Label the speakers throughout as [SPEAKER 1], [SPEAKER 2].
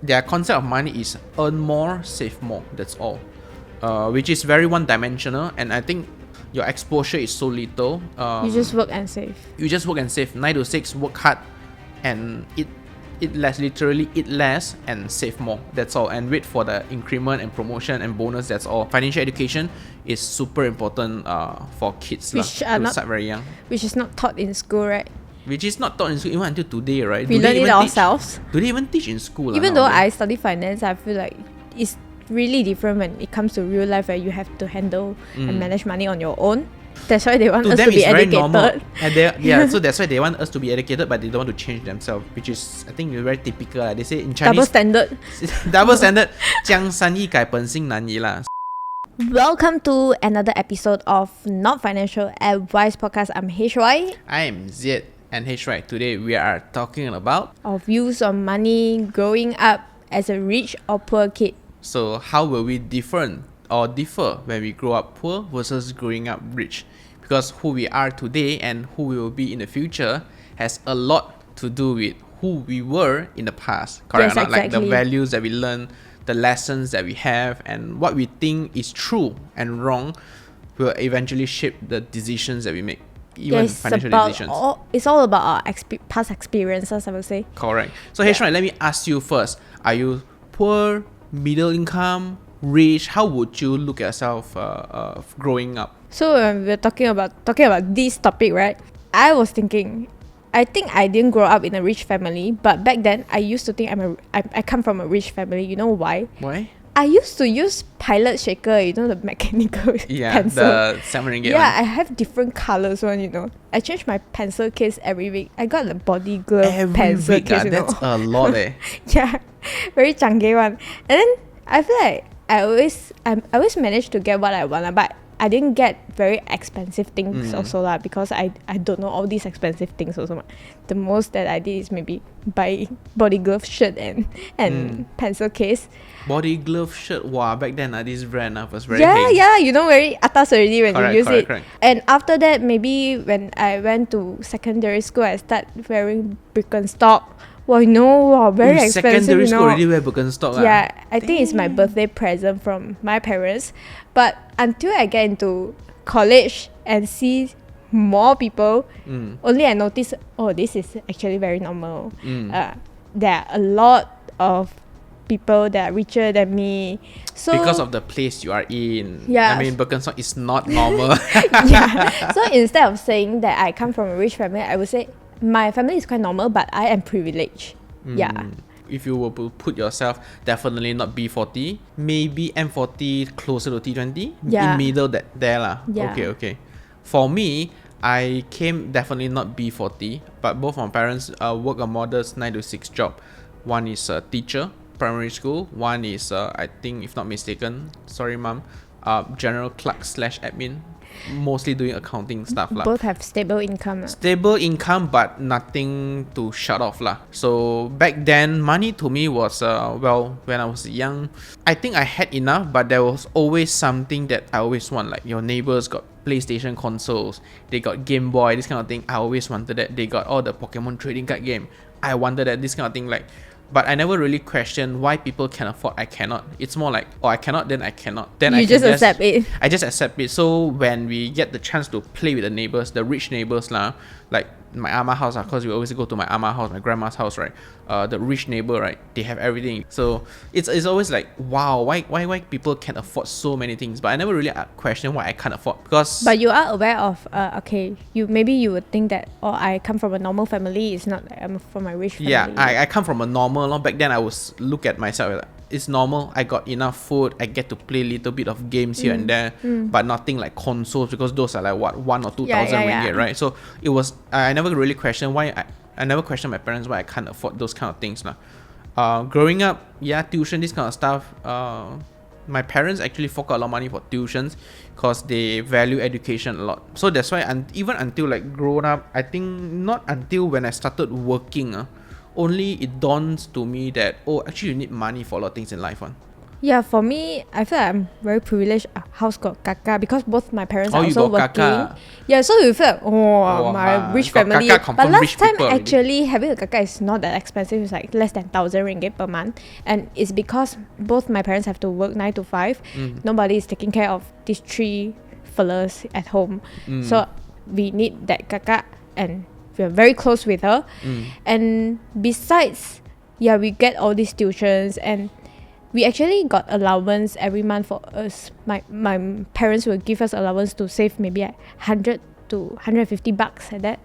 [SPEAKER 1] their concept of money is earn more, save more. That's all. Which is very one-dimensional, and I think your exposure is so little.
[SPEAKER 2] You just work and save.
[SPEAKER 1] 9 to 6, work hard, and eat less. Literally eat less and save more. That's all. And wait for the increment and promotion and bonus. That's all. Financial education is super important for kids to start very young.
[SPEAKER 2] Which is not taught in school, right?
[SPEAKER 1] Which is not taught in school even until today, right?
[SPEAKER 2] We learn it ourselves.
[SPEAKER 1] Do they even teach in school?
[SPEAKER 2] Even though I study finance, I feel like it's really different when it comes to real life where you have to handle and manage money on your own. That's why they want us to be educated.
[SPEAKER 1] So that's why they want us to be educated, but they don't want to change themselves, which is, I think, very typical. They say in Chinese,
[SPEAKER 2] double standard.
[SPEAKER 1] Double standard. 江山易改，本性难移啦.
[SPEAKER 2] Welcome to another episode of Not Financial Advice Podcast. I'm HY.
[SPEAKER 1] I'm Ziet and HY. Today we are talking about
[SPEAKER 2] our views on money growing up as a rich or poor kid.
[SPEAKER 1] So how will we differ when we grow up poor versus growing up rich? Because who we are today and who we will be in the future has a lot to do with who we were in the past. Correct?
[SPEAKER 2] Yes, exactly.
[SPEAKER 1] Like the values that we learn, the lessons that we have, and what we think is true and wrong will eventually shape the decisions that we make. Even financial decisions.
[SPEAKER 2] It's all about our past experiences, I would say.
[SPEAKER 1] Correct. So HY, let me ask you first. Are you poor, middle income, rich? How would you look at yourself growing up?
[SPEAKER 2] So we're talking about this topic, right? I was thinking, I think I didn't grow up in a rich family, but back then I used to think I come from a rich family. You know why?
[SPEAKER 1] Why?
[SPEAKER 2] I used to use pilot shaker, the mechanical pencil.
[SPEAKER 1] The 7 ringgit one.
[SPEAKER 2] I have different colors one, I change my pencil case every week. I got the body glove pencil case,
[SPEAKER 1] That's a lot
[SPEAKER 2] Yeah, very canggih one. And then I feel like I always managed to get what I want, but I didn't get very expensive things also because I don't know all these expensive things also. The most that I did is maybe buy body glove shirt and pencil case.
[SPEAKER 1] Body glove shirt, wow, back then this brand was very
[SPEAKER 2] very atas already when you use it.
[SPEAKER 1] Correct.
[SPEAKER 2] And after that, maybe when I went to secondary school, I started wearing Birkenstock. Very expensive.
[SPEAKER 1] Secondary school already wear Birkenstock.
[SPEAKER 2] Yeah, I think it's my birthday present from my parents. But until I get into college and see more people, only I notice, this is actually very normal. There are a lot of people that are richer than me. So
[SPEAKER 1] because of the place you are in.
[SPEAKER 2] Yeah.
[SPEAKER 1] I mean, Birkenstock is not normal.
[SPEAKER 2] Yeah. So instead of saying that I come from a rich family, I would say my family is quite normal, but I am privileged. Yeah.
[SPEAKER 1] If you were to put yourself, definitely not B40, maybe M40 closer to T20.
[SPEAKER 2] Yeah.
[SPEAKER 1] In middle there lah.
[SPEAKER 2] Yeah.
[SPEAKER 1] Okay. For me, I came definitely not B40, but both my parents work a modest 9 to 6 job. One is a teacher, primary school. One is, I think, if not mistaken, sorry mom, general clerk / admin. Mostly doing accounting stuff lah.
[SPEAKER 2] Both have stable income.
[SPEAKER 1] Stable income, but nothing to shut off lah. So back then, money to me was when I was young, I think I had enough, but there was always something that I always want. Like your neighbors got PlayStation consoles, they got Game Boy, this kind of thing. I always wanted that. They got all the Pokemon trading card game. I wanted that. This kind of thing, like. But I never really questioned why people can afford, I cannot. It's more like, I cannot, then I cannot. Then
[SPEAKER 2] you just accept it.
[SPEAKER 1] I just accept it. So when we get the chance to play with the neighbors, the rich neighbors lah, like my ama house, of course we always go to my ama house, my grandma's house, right? The rich neighbor, right? They have everything. So it's always like, wow, why people can afford so many things? But I never really question why I can't afford, because.
[SPEAKER 2] But you are aware of you would think that I come from a normal family. It's not like I'm from a rich family.
[SPEAKER 1] Yeah, I come from a normal. Back then I was look at myself like, it's normal. I got enough food. I get to play a little bit of games here and there, but nothing like consoles, because those are like what 1,000 or 2,000 ringgit, right? So it was. I never really questioned why. I never questioned my parents why I can't afford those kind of things lah. Growing up, tuition, this kind of stuff. My parents actually fork out a lot of money for tuitions because they value education a lot. So that's why, even until like grown up, I think not until when I started working, only it dawns to me that actually you need money for a lot of things in life.
[SPEAKER 2] Yeah, for me, I feel like I'm very privileged. House got kakak because both my parents are
[SPEAKER 1] you
[SPEAKER 2] also
[SPEAKER 1] got
[SPEAKER 2] working.
[SPEAKER 1] kakak.
[SPEAKER 2] Yeah, so you feel like, my rich
[SPEAKER 1] got
[SPEAKER 2] family.
[SPEAKER 1] kakak
[SPEAKER 2] But
[SPEAKER 1] confirm
[SPEAKER 2] last
[SPEAKER 1] rich
[SPEAKER 2] time,
[SPEAKER 1] people already.
[SPEAKER 2] actually, having a kakak is not that expensive. It's like less than 1,000 ringgit per month. And it's because both my parents have to work 9 to 5. Nobody is taking care of these 3 fellas at home. So we need that kakak, and we're very close with her. And besides, we get all these tuitions, and we actually got allowance every month for us. My parents will give us allowance to save maybe like 100 to 150 bucks like that,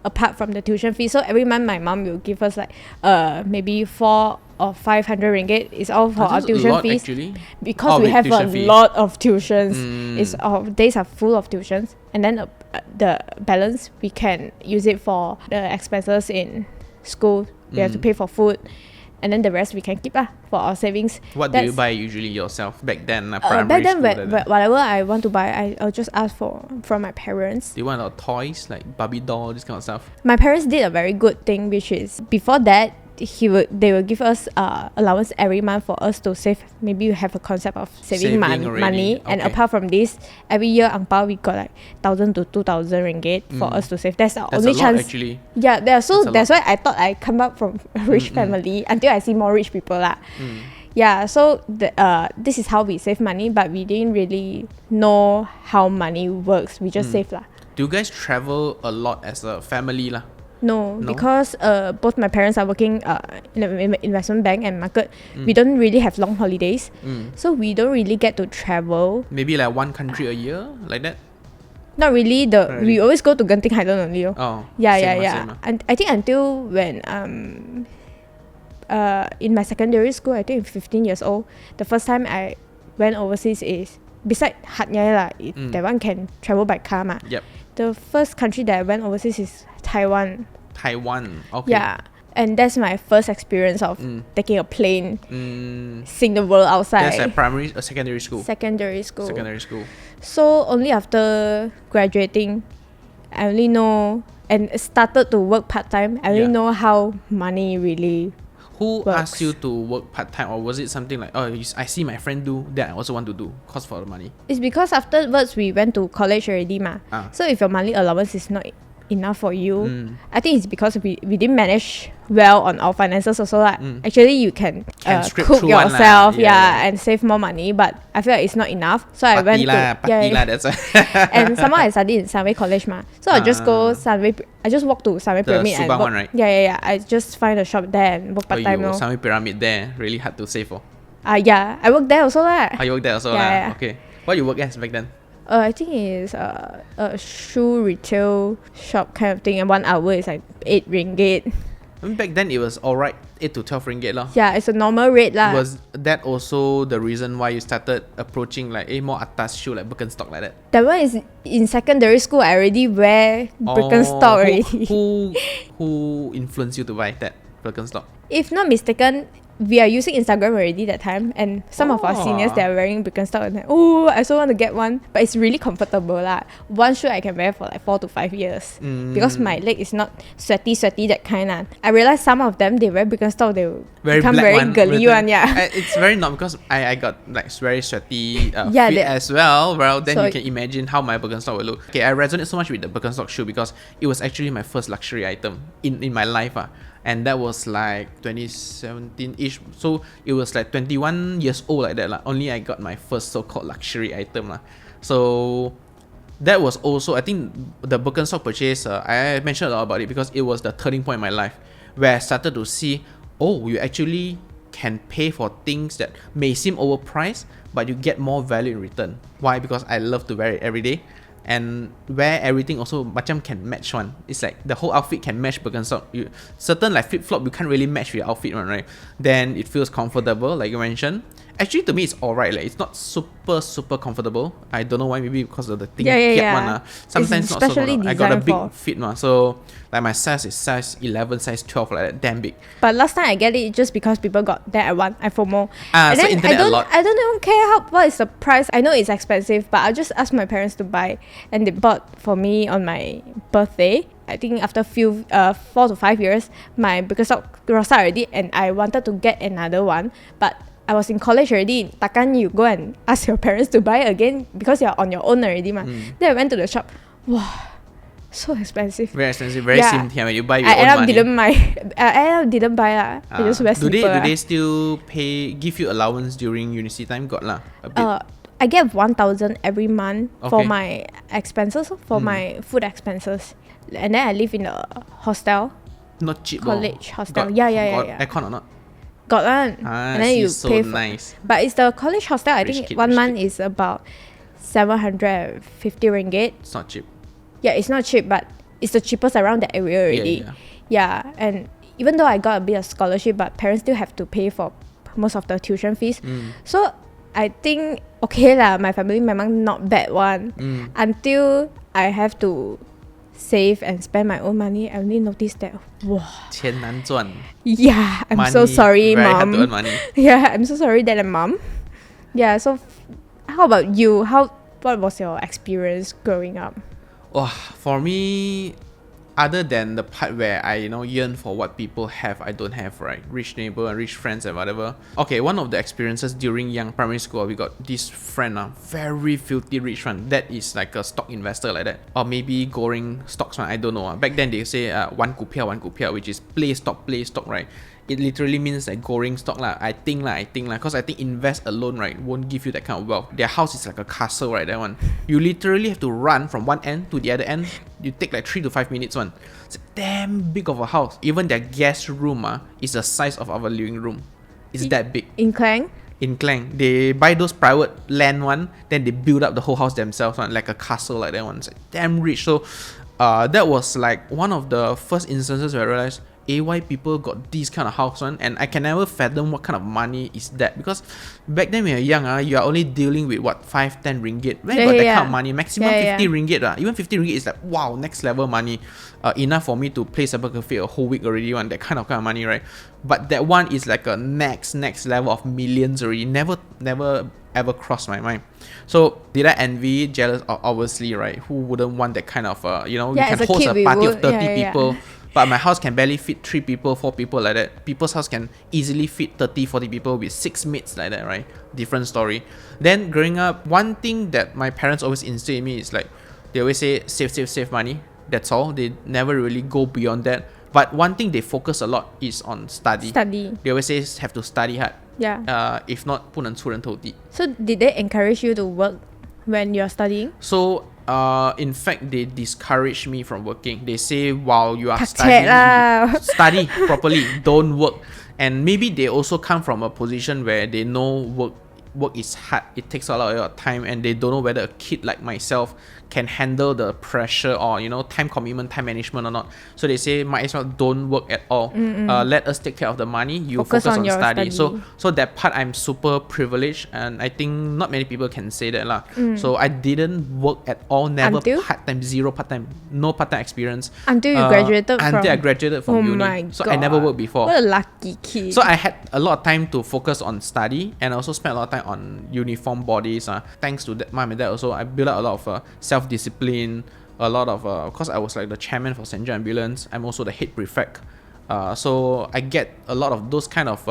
[SPEAKER 2] apart from the tuition fee. So every month my mom will give us like maybe 400 or 500 ringgit. It's all for our tuition fees,
[SPEAKER 1] actually.
[SPEAKER 2] because we have a lot of tuitions. Our days are full of tuitions, and then the balance we can use it for the expenses in school. We have to pay for food, and then the rest we can keep for our savings.
[SPEAKER 1] What do you buy usually yourself back then?
[SPEAKER 2] Back then, whatever I want to buy, I'll just ask from my parents.
[SPEAKER 1] Do you want toys like Barbie doll, this kind of stuff?
[SPEAKER 2] My parents did a very good thing, which is before that, they will give us allowance every month for us to save. Maybe you have a concept of saving money, and apart from this, every year ang pao we got like 1,000 to 2,000 ringgit for us to save. That's our only chance.
[SPEAKER 1] Actually.
[SPEAKER 2] Yeah, that's why I thought I come up from a rich family until I see more rich people lah. Yeah, so this is how we save money, but we didn't really know how money works. We just save lah.
[SPEAKER 1] Do you guys travel a lot as a family lah?
[SPEAKER 2] No, because both my parents are working in an investment bank and market. We don't really have long holidays, so we don't really get to travel.
[SPEAKER 1] Maybe like one country a year, like that?
[SPEAKER 2] Not really. We always go to Genting Highland only.
[SPEAKER 1] Oh,
[SPEAKER 2] yeah. And I think until when in my secondary school, I think 15 years old, the first time I went overseas is beside Hat Yai lah. That one can travel by car ma.
[SPEAKER 1] Yep.
[SPEAKER 2] The first country that I went overseas is Taiwan.
[SPEAKER 1] Okay.
[SPEAKER 2] Yeah, and that's my first experience of taking a plane, seeing the world outside.
[SPEAKER 1] That's like secondary school?
[SPEAKER 2] Secondary school.
[SPEAKER 1] Secondary school.
[SPEAKER 2] So only after graduating, I only know and started to work part-time. I only know how money really
[SPEAKER 1] Who
[SPEAKER 2] works.
[SPEAKER 1] asked you to work part-time, or was it something like, I see my friend do that, I also want to do, cause for the money?
[SPEAKER 2] It's because afterwards we went to college already ma. So if your monthly allowance is not enough for you, I think it's because we didn't manage well on our finances also lah. Actually you can cook yourself and save more money, but I feel like it's not enough, so I went to
[SPEAKER 1] that's
[SPEAKER 2] and somehow I studied in Sunway College ma, so I just go Sunway. I just walk to Sunway Pyramid and work.
[SPEAKER 1] One, right?
[SPEAKER 2] I just find a shop there and work part time.
[SPEAKER 1] Sunway Pyramid there really hard to save for.
[SPEAKER 2] I work there also lah.
[SPEAKER 1] You work there also lah. Okay, what you work as back then?
[SPEAKER 2] I think it's a shoe retail shop kind of thing, and 1 hour is like 8 ringgit.
[SPEAKER 1] I mean, back then it was alright, 8 to 12 ringgit lah.
[SPEAKER 2] Yeah, it's a normal rate lah.
[SPEAKER 1] Was that also the reason why you started approaching like more atas shoe like Birkenstock like that?
[SPEAKER 2] That one is in secondary school. I already wear Birkenstock already.
[SPEAKER 1] Who influenced you to buy that Birkenstock?
[SPEAKER 2] If not mistaken, we are using Instagram already that time, and some of our seniors, they are wearing Birkenstock, and I also want to get one, but it's really comfortable lah. One shoe I can wear for like 4 to 5 years because my leg is not sweaty that kind lah. I realized some of them, they wear Birkenstock, they will become very girly one.
[SPEAKER 1] It's very not, because I got like very sweaty feet as well. Well, then you can imagine how my Birkenstock will look. Okay, I resonate so much with the Birkenstock shoe because it was actually my first luxury item in my life. And that was like 2017-ish. So it was like 21 years old like that. Only I got my first so-called luxury item. So that was also, I think, the Birkenstock purchase. I mentioned a lot about it because it was the turning point in my life where I started to see, you actually can pay for things that may seem overpriced, but you get more value in return. Why? Because I love to wear it every day. And wear everything also macam can match one. It's like the whole outfit can match Birkenstock. Certain like flip-flop you can't really match with your outfit one, right? Then it feels comfortable, like you mentioned. Actually, to me, it's alright. Like, it's not super comfortable. I don't know why. Maybe because of the thing. Sometimes it's not so good. I got a big fit, so like my size is size 11, size 12, like that, damn big.
[SPEAKER 2] But last time I get it just because people got that I FOMO.
[SPEAKER 1] And so then
[SPEAKER 2] I don't even care what is the price. I know it's expensive, but I just asked my parents to buy, and they bought for me on my birthday. I think after 4 to 5 years, my Birkenstock was already, and I wanted to get another one, but I was in college already. Takkan you go and ask your parents to buy again because you're on your own already ma. Then I went to the shop. Wow, so expensive.
[SPEAKER 1] Very expensive. Very sim when you buy your
[SPEAKER 2] I
[SPEAKER 1] own
[SPEAKER 2] ended up
[SPEAKER 1] money.
[SPEAKER 2] didn't buy lah. I just wear
[SPEAKER 1] do
[SPEAKER 2] slipper.
[SPEAKER 1] they still give you allowance during university time? Got lah. A bit.
[SPEAKER 2] I get 1,000 every month for
[SPEAKER 1] Okay.
[SPEAKER 2] my expenses, for my food expenses, and then I live in a hostel,
[SPEAKER 1] Not cheap.
[SPEAKER 2] college hostel.
[SPEAKER 1] Got,
[SPEAKER 2] Yeah.
[SPEAKER 1] got aircon or not?
[SPEAKER 2] Got one. And then you
[SPEAKER 1] so
[SPEAKER 2] pay
[SPEAKER 1] nice.
[SPEAKER 2] But it's the college hostel. I
[SPEAKER 1] Rich
[SPEAKER 2] think
[SPEAKER 1] kid,
[SPEAKER 2] 1
[SPEAKER 1] rich
[SPEAKER 2] month is about 750 ringgit.
[SPEAKER 1] It's not cheap.
[SPEAKER 2] Yeah, it's not cheap, but it's the cheapest around the area already. Yeah, and even though I got a bit of scholarship, but parents still have to pay for most of the tuition fees. So I think okay lah, my family memang not bad one. Until I have to save and spend my own money, I only noticed that wow.
[SPEAKER 1] 钱难赚.
[SPEAKER 2] Yeah, I'm
[SPEAKER 1] money,
[SPEAKER 2] so sorry,
[SPEAKER 1] very
[SPEAKER 2] mom.
[SPEAKER 1] hard to earn money.
[SPEAKER 2] Yeah, I'm so sorry, dad and mom. Yeah, so how about you? What was your experience growing up?
[SPEAKER 1] For me, other than the part where I yearn for what people have, I don't have, right? Rich neighbor and rich friends and whatever. Okay, one of the experiences during young primary school, we got this friend, very filthy rich one. That is like a stock investor like that, or maybe goreng stocks one. I don't know. Back then they say one 股票, which is play stock, right? It literally means like goreng stock lah. I think because I think invest alone, right, won't give you that kind of wealth. Their house is like a castle, right? That one, you literally have to run from one end to the other end. You take like 3 to 5 minutes one. It's damn big of a house. Even their guest room is the size of our living room. It's that big.
[SPEAKER 2] In Klang?
[SPEAKER 1] In Klang, they buy those private land one, then they build up the whole house themselves one, like a castle like that one. It's like damn rich. So that was like one of the first instances where I realized AY people got this kind of house one, and I can never fathom what kind of money is that, because back then when you're young, you are only dealing with what 5-10 ringgit. Where got that kind of money? Maximum 50 ringgit. Even 50 ringgit is like wow, next level money. Enough for me to play Cyber Cafe a whole week already one, that kind of money, right? But that one is like a next level of millions already. Never ever crossed my mind. So did I envy, jealous? Obviously, right? Who wouldn't want that kind of you can host a party of 30 people. But my house can barely fit 3 people, 4 people like that. People's house can easily fit 30, 40 people with 6 mates like that, right? Different story. Then growing up, one thing that my parents always instill in me is like, they always say save money. That's all. They never really go beyond that. But one thing they focus a lot is on study. They always say have to study hard.
[SPEAKER 2] Yeah.
[SPEAKER 1] If not, 不能出人头地.
[SPEAKER 2] So did they encourage you to work when you're studying?
[SPEAKER 1] So in fact, they discourage me from working. They say while you are studying, study properly, don't work. And maybe they also come from a position where they know work is hard. It takes a lot of your time, and they don't know whether a kid like myself can handle the pressure or time commitment, time management or not. So they say might as well don't work at all. Let us take care of the money. You focus on study. So that part I'm super privileged, and I think not many people can say that lah. So I didn't work at all. Never part-time, zero part-time, no part-time experience
[SPEAKER 2] until you graduated.
[SPEAKER 1] Until I graduated from uni.
[SPEAKER 2] My
[SPEAKER 1] so
[SPEAKER 2] God.
[SPEAKER 1] I never worked before.
[SPEAKER 2] What a lucky kid.
[SPEAKER 1] So I had a lot of time to focus on study, and also spent a lot of time on uniform bodies. Thanks to mom and dad also, I built up a lot of self-discipline, a lot of because I was like the chairman for St. John Ambulance. I'm also the head prefect, so I get a lot of those kind of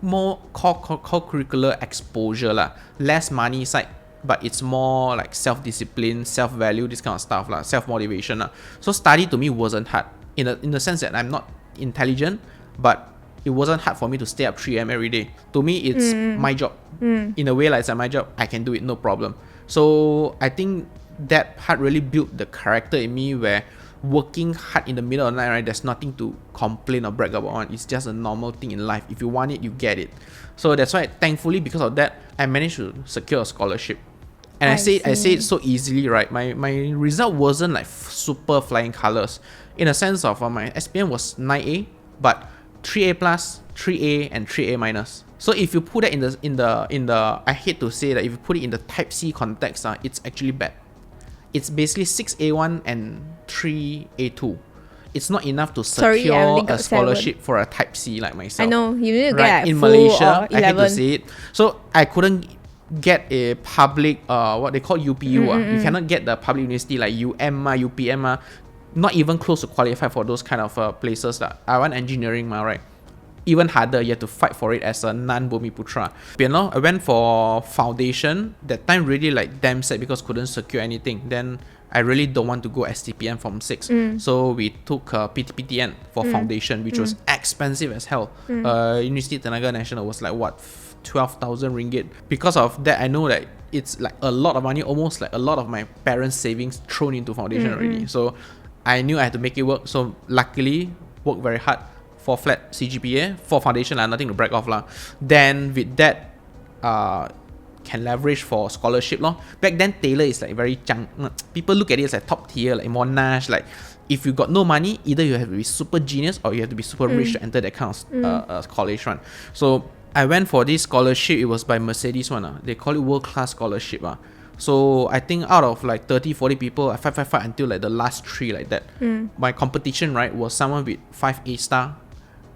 [SPEAKER 1] more co-curricular exposure lah. Less money side, but it's more like self-discipline, self-value, this kind of stuff lah, self-motivation lah. So study to me wasn't hard in the sense that I'm not intelligent, but it wasn't hard for me to stay up 3 a.m. every day. To me, it's my job. In a way, like it's my job, I can do it, no problem. So I think that part really built the character in me, where working hard in the middle of the night, right, there's nothing to complain or brag about. It's just a normal thing in life. If you want it, you get it. So that's why, thankfully, because of that, I managed to secure a scholarship. And I say it so easily, right? My result wasn't like super flying colors. In a sense of my SPM was 9A, but 3A plus, 3A, and 3A minus. So if you put it in the I hate to say that, if you put it in the Type C context, it's actually bad. It's basically 6A1 and 3A2. It's not enough to secure a scholarship for a Type C like myself.
[SPEAKER 2] I know, you need to get
[SPEAKER 1] in
[SPEAKER 2] full
[SPEAKER 1] Malaysia,
[SPEAKER 2] or 11.
[SPEAKER 1] I hate to say it. So I couldn't get a public what they call UPU. You cannot get the public university like UPM. Not even close to qualify for those kind of places. I want engineering, right? even harder. You have to fight for it as a non-Bumiputra. You know, I went for foundation. That time really like damn sad because couldn't secure anything. Then I really don't want to go STPM from 6. So we took PTPTN for foundation, which was expensive as hell. University Tenaga National was like what, 12,000 ringgit. Because of that, I know that it's like a lot of money, almost like a lot of my parents' savings thrown into foundation already. So I knew I had to make it work. So luckily, worked very hard for flat CGPA, for foundation, nothing to brag off. Then with that, can leverage for scholarship. Back then, Taylor is like very people look at it as like top tier, like Monash. Like if you got no money, either you have to be super genius or you have to be super rich to enter that kind of college one. So I went for this scholarship. It was by Mercedes one. They call it world class scholarship. So I think out of like 30-40 people, I fight until like the last 3 like that. My competition, right, was someone with 5 A-star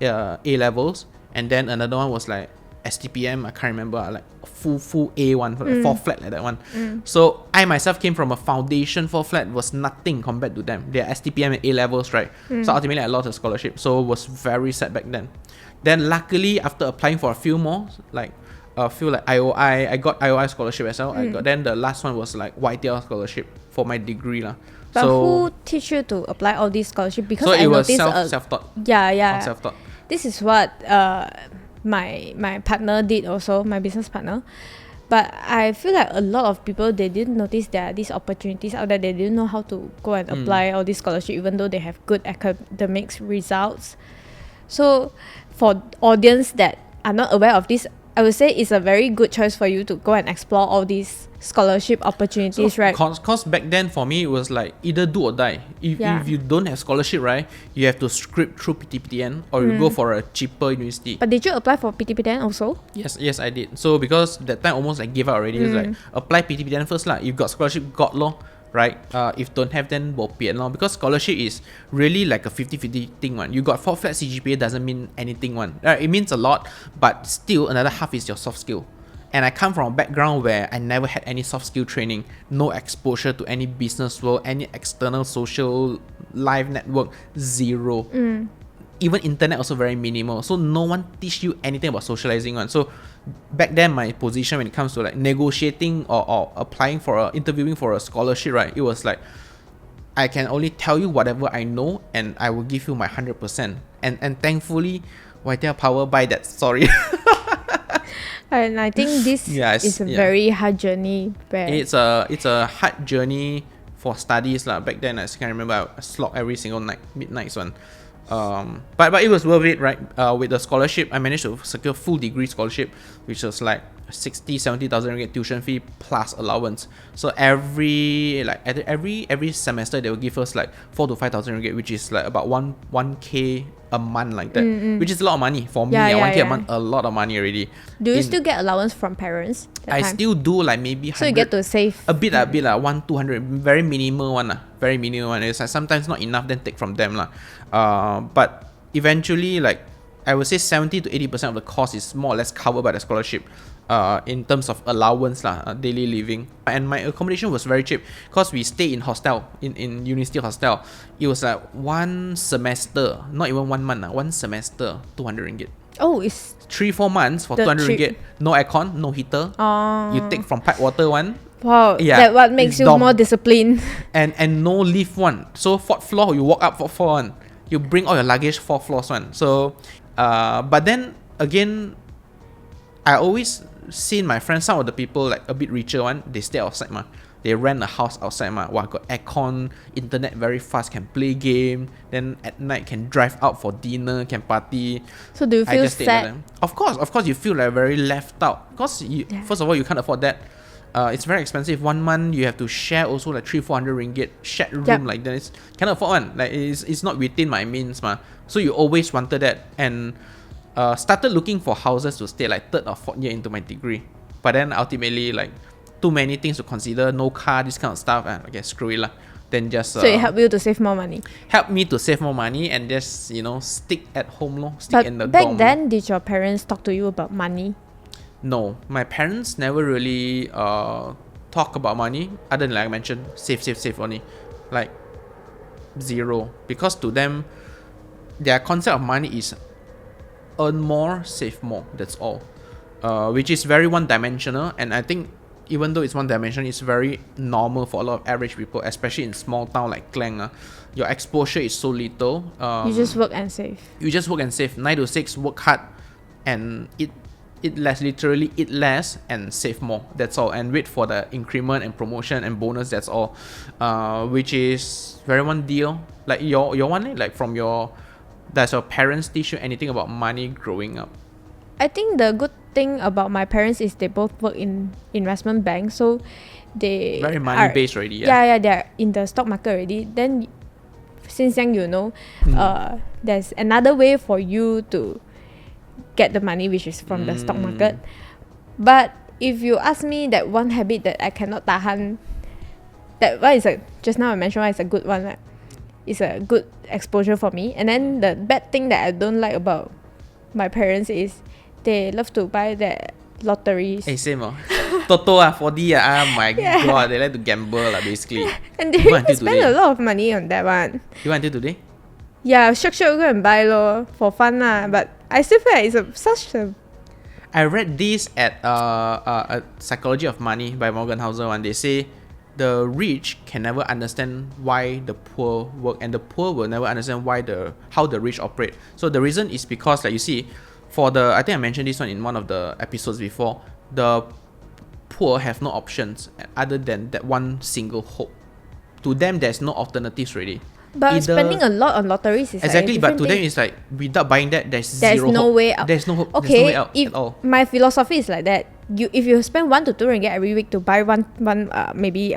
[SPEAKER 1] A levels, and then another one was like STPM, I can't remember, like full A one, for like 4 flat like that one. So I myself came from a foundation 4 flat, was nothing compared to them. They're STPM and A levels, right? So ultimately I lost a scholarship, so it was very sad back then. Then luckily after applying for a few more, like a few like IOI, I got IOI scholarship as well. Then the last one was like YTL scholarship for my degree lah.
[SPEAKER 2] But
[SPEAKER 1] so
[SPEAKER 2] who teach you to apply all these scholarship? Because
[SPEAKER 1] so
[SPEAKER 2] I
[SPEAKER 1] it was
[SPEAKER 2] noticed
[SPEAKER 1] self-taught.
[SPEAKER 2] Yeah.
[SPEAKER 1] Self-taught.
[SPEAKER 2] This is what my partner did also, my business partner. But I feel like a lot of people, they didn't notice there are these opportunities out there. They didn't know how to go and apply all these scholarship, even though they have good academics results. So for audience that are not aware of this, I would say it's a very good choice for you to go and explore all these scholarship opportunities, right?
[SPEAKER 1] Cause back then for me it was like either do or die. If you don't have scholarship, right, you have to script through PTPTN or you go for a cheaper university.
[SPEAKER 2] But did you apply for PTPTN also?
[SPEAKER 1] Yes, I did. So because that time almost like gave up already. It's like apply PTPTN first lah. If got scholarship, got law. Right? If don't have, then bo pian lor. Because scholarship is really like a 50-50 thing one. You got 4 flat CGPA doesn't mean anything one. It means a lot, but still another half is your soft skill. And I come from a background where I never had any soft skill training, no exposure to any business world, any external social life network, zero. Even internet also very minimal. So no one teach you anything about socializing one. So back then my position when it comes to like negotiating or applying for interviewing for a scholarship, right, it was like I can only tell you whatever I know and I will give you my 100%. And thankfully YTL power by that story.
[SPEAKER 2] And I think this is a very hard journey.
[SPEAKER 1] It's a hard journey for studies lah. Back then I can remember I slog every single night, midnights one. But it was worth it, right? With the scholarship, I managed to secure full degree scholarship, which was like 60,000-70,000 ringgit tuition fee plus allowance. So every semester they will give us like 4,000 to 5,000 ringgit, which is like about 1K a month like that, which is a lot of money for me. 1K a month, a lot of money already.
[SPEAKER 2] Do you still get allowance from parents?
[SPEAKER 1] I still do, like maybe 100.
[SPEAKER 2] So you get to save
[SPEAKER 1] a bit 100-200, very minimal one very minimal one. It's like sometimes not enough, then take from them but eventually, like I would say 70 to 80% of the cost is more or less covered by the scholarship. In terms of allowance daily living, and my accommodation was very cheap because we stay in hostel, in university hostel. It was like 1 semester, not even 1 month, 1 semester 200 ringgit.
[SPEAKER 2] Oh, it's
[SPEAKER 1] 3-4 months for 200 ringgit. No aircon, no heater. You take from pipe water one.
[SPEAKER 2] Wow, that what makes you more disciplined.
[SPEAKER 1] And no lift one. So 4th floor, you walk up 4th floor one. You bring all your luggage 4th floors one. So but then again, I always seen my friends, some of the people like a bit richer one, they stay outside they rent a house outside got aircon, internet very fast, can play game, then at night can drive out for dinner, can party.
[SPEAKER 2] So do you feel sad?
[SPEAKER 1] Of course you feel like very left out because first of all you can't afford that. It's very expensive. 1 month you have to share also like 300-400 ringgit shared room like that. Cannot afford one. Like it's not within my means So you always wanted that, and started looking for houses to stay like 3rd or 4th year into my degree. But then ultimately, like too many things to consider, no car, this kind of stuff, and okay, screw it lah. Then just
[SPEAKER 2] so it helped you to save more money.
[SPEAKER 1] Help me to save more money and just stick at home
[SPEAKER 2] But
[SPEAKER 1] in the
[SPEAKER 2] back
[SPEAKER 1] dorm.
[SPEAKER 2] then, did your parents talk to you about money?
[SPEAKER 1] No, my parents never really talk about money other than like I mentioned, save only, like zero, because to them their concept of money is earn more, save more. That's all. Which is very one-dimensional, and I think even though it's one-dimensional, it's very normal for a lot of average people, especially in small town like Klang. Your exposure is so little.
[SPEAKER 2] You just work and save.
[SPEAKER 1] 9 to 6, work hard, and eat less. Literally eat less and save more. That's all. And wait for the increment and promotion and bonus. That's all. Which is very one deal. Like your one, like from does your parents teach you anything about money growing up?
[SPEAKER 2] I think the good thing about my parents is they both work in investment banks, so they
[SPEAKER 1] very money based already.
[SPEAKER 2] Yeah, they're in the stock market already. Then since young, there's another way for you to get the money, which is from the stock market. But if you ask me, that one habit that I cannot tahan, that one is just now I mentioned one is a good one. Like, it's a good exposure for me. And then the bad thing that I don't like about my parents is they love to buy the lotteries.
[SPEAKER 1] Hey, same Toto 4D my god, they like to gamble basically.
[SPEAKER 2] And they really spend a lot of money on that one.
[SPEAKER 1] You want until today?
[SPEAKER 2] Yeah, sure go and buy for fun but I still feel like it's such a...
[SPEAKER 1] I read this at a Psychology of Money by Morgan Housel, and they say the rich can never understand why the poor work, and the poor will never understand how the rich operate. So the reason is because, like you see, I think I mentioned this one in one of the episodes before, the poor have no options other than that one single hope. To them, there's no alternatives really.
[SPEAKER 2] But spending a lot on lotteries is
[SPEAKER 1] exactly, but to them it's like without buying that, there's zero
[SPEAKER 2] no
[SPEAKER 1] hope.
[SPEAKER 2] way out.
[SPEAKER 1] There's no hope.
[SPEAKER 2] Okay,
[SPEAKER 1] there's no way out at all.
[SPEAKER 2] My philosophy is like that. If you spend 1 to 2 ringgit every week to buy one maybe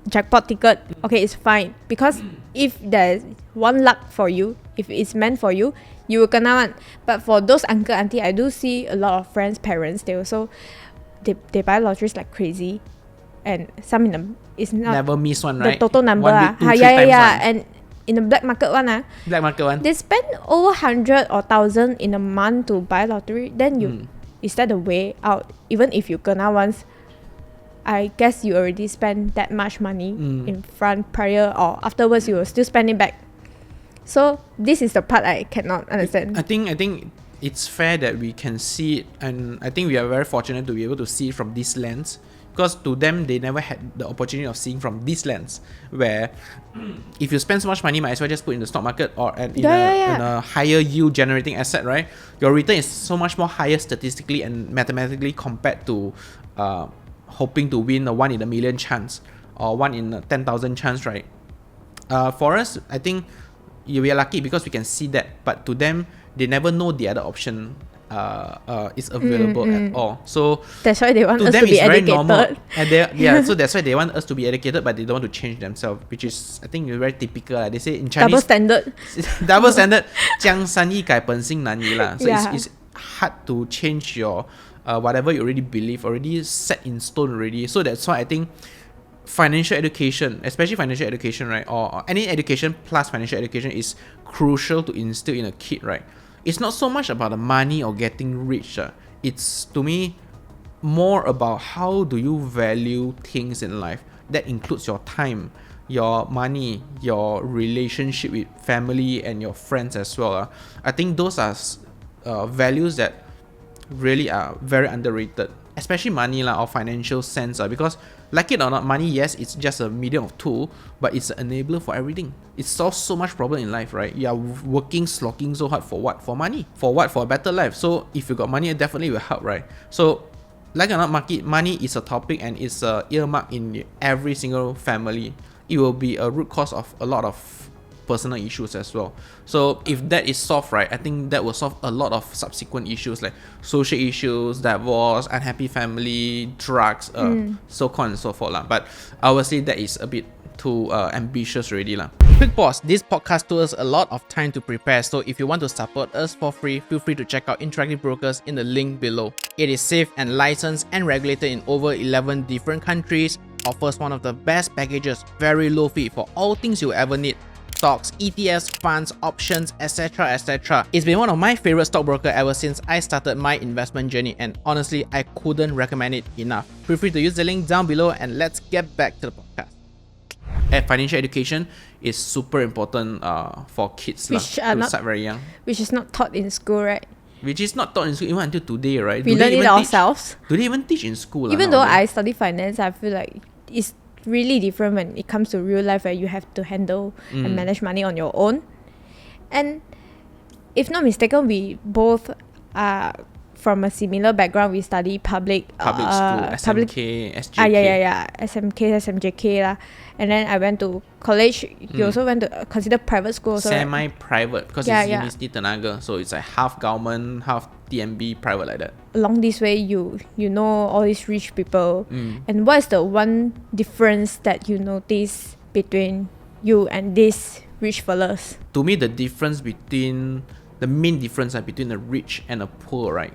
[SPEAKER 2] jackpot ticket, okay, it's fine, because if there's one luck for you, if it's meant for you, you will kena one. But for those uncle auntie, I do see a lot of friends, parents, they also they buy lotteries like crazy, and some in them is not
[SPEAKER 1] never miss one, right?
[SPEAKER 2] The total number
[SPEAKER 1] 1 week, 2, 3 times
[SPEAKER 2] and in the black market one they spend over 100 or 1,000 in a month to buy lottery. Then is that the way out? Even if you kena once, I guess you already spent that much money in front, prior or afterwards, you will still spend it back. So this is the part I cannot understand.
[SPEAKER 1] I think it's fair that we can see it, and I think we are very fortunate to be able to see it from this lens, because to them, they never had the opportunity of seeing from this lens, where if you spend so much money, might as well just put in the stock market or in a higher yield generating asset, right? Your return is so much more higher statistically and mathematically compared to hoping to win a 1 in a million chance or 1 in a 10,000 chance, right? For us, I think we are lucky because we can see that, but to them, they never know the other option is available at all. So
[SPEAKER 2] that's why they want us to be
[SPEAKER 1] very
[SPEAKER 2] educated.
[SPEAKER 1] Normal. And so that's why they want us to be educated, but they don't want to change themselves, which is, I think, very typical. They say in Chinese, double standard 江山易改本性难移 lah. So it's hard to change your whatever you already believe, already set in stone already. So that's why I think financial education, especially financial education, right, or any education plus financial education, is crucial to instill in a kid, right? It's not so much about the money or getting rich. It's, to me, more about how do you value things in life. That includes your time, your money, your relationship with family and your friends as well. I think those are values that really are very underrated, especially money or financial sense, because like it or not, money, yes, it's just a medium of tool, but it's an enabler for everything. It solves so much problem in life, right? You are working, slogging so hard for what? For money. For what? For a better life. So if you got money, it definitely will help, right? So like or not, money is a topic, and it's a earmark in every single family. It will be a root cause of a lot of personal issues as well. So if that is solved, right, I think that will solve a lot of subsequent issues like social issues, divorce, unhappy family, drugs, so on and so forth. But obviously that is a bit too ambitious already. Quick pause, this podcast took us a lot of time to prepare, so if you want to support us for free, feel free to check out Interactive Brokers in the link below. It is safe and licensed and regulated in over 11 different countries, offers one of the best packages, very low fee for all things you ever need. Stocks, ETFs, funds, options, etc, etc. It's been one of my favorite stockbroker ever since I started my investment journey, and honestly, I couldn't recommend it enough. Feel free to use the link down below, and let's get back to the podcast. Financial education is super important for kids to start very young.
[SPEAKER 2] Which is not taught in school, right?
[SPEAKER 1] Which is not taught in school even until today, right?
[SPEAKER 2] We learn it ourselves.
[SPEAKER 1] Do they even teach in school?
[SPEAKER 2] Even though I study finance, I feel like it's really different when it comes to real life where you have to handle and manage money on your own. And if not mistaken, we both are from a similar background. We study public
[SPEAKER 1] school, SMK, SJK.
[SPEAKER 2] SMK, SMJK lah. And then I went to college. You also went to consider private school also,
[SPEAKER 1] semi-private, because it's University Tenaga, so it's like half government, half TMB private like that.
[SPEAKER 2] Along this way, you know all these rich people. And what is the one difference that you notice between you and these rich fellas?
[SPEAKER 1] To me, the main difference between the rich and the poor, right,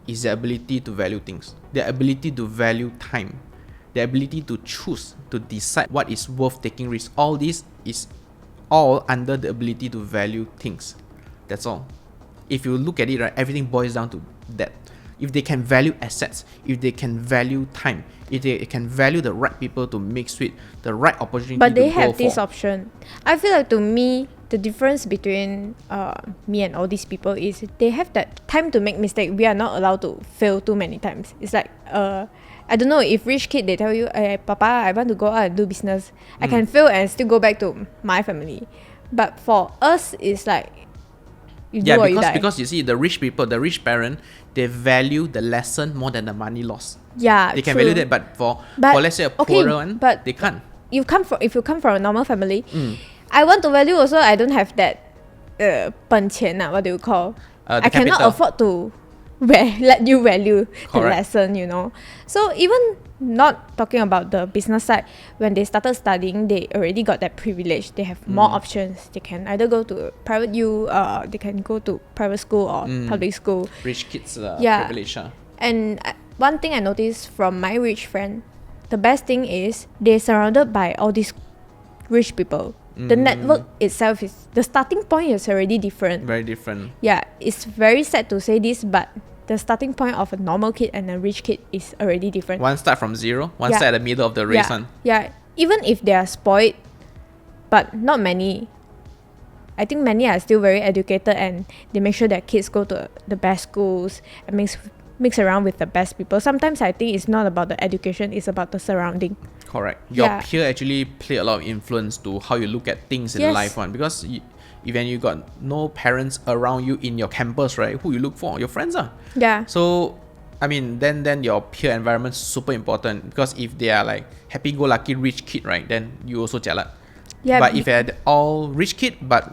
[SPEAKER 1] is the ability to value things, the ability to value time, the ability to choose, to decide what is worth taking risks. All this is all under the ability to value things. That's all. If you look at it, right, everything boils down to that. If they can value assets, if they can value time, if they can value the right people to mix with, the right opportunity
[SPEAKER 2] but they
[SPEAKER 1] to go
[SPEAKER 2] have this
[SPEAKER 1] for.
[SPEAKER 2] option. I feel like, to me, the difference between me and all these people is they have that time to make mistake. We are not allowed to fail too many times. It's like I don't know, if rich kid they tell you, hey, Papa, I want to go out and do business, I can fail and still go back to my family. But for us, it's like you do or you die.
[SPEAKER 1] Because you see, the rich people, the rich parent, they value the lesson more than the money loss.
[SPEAKER 2] Yeah,
[SPEAKER 1] they can value that, but for let's say a poorer one,
[SPEAKER 2] but
[SPEAKER 1] they can't.
[SPEAKER 2] If you come from a normal family, I want to value also. I don't have that 本钱 what do you call? I cannot afford to let you value the lesson, you know. So even not talking about the business side, when they started studying, they already got that privilege. They have more options. They can either go to private they can go to private school or public school.
[SPEAKER 1] Rich kids privilege.
[SPEAKER 2] And one thing I noticed from my rich friend, the best thing is they're surrounded by all these rich people. The network itself the starting point is already different.
[SPEAKER 1] Very different.
[SPEAKER 2] Yeah, it's very sad to say this, but the starting point of a normal kid and a rich kid is already different.
[SPEAKER 1] One start from zero, one start at the middle of the race.
[SPEAKER 2] Yeah, even if they are spoiled, but not many. I think many are still very educated and they make sure their kids go to the best schools and mix around with the best people. Sometimes I think it's not about the education, it's about the surrounding.
[SPEAKER 1] Correct. Your peer actually play a lot of influence to how you look at things in life, because when you got no parents around you in your campus, right, who you look for? Your friends are.
[SPEAKER 2] Yeah.
[SPEAKER 1] So, I mean, then your peer environment is super important, because if they are like happy-go-lucky rich kid, right, then you also jialat. Yeah. But if they're all rich kid but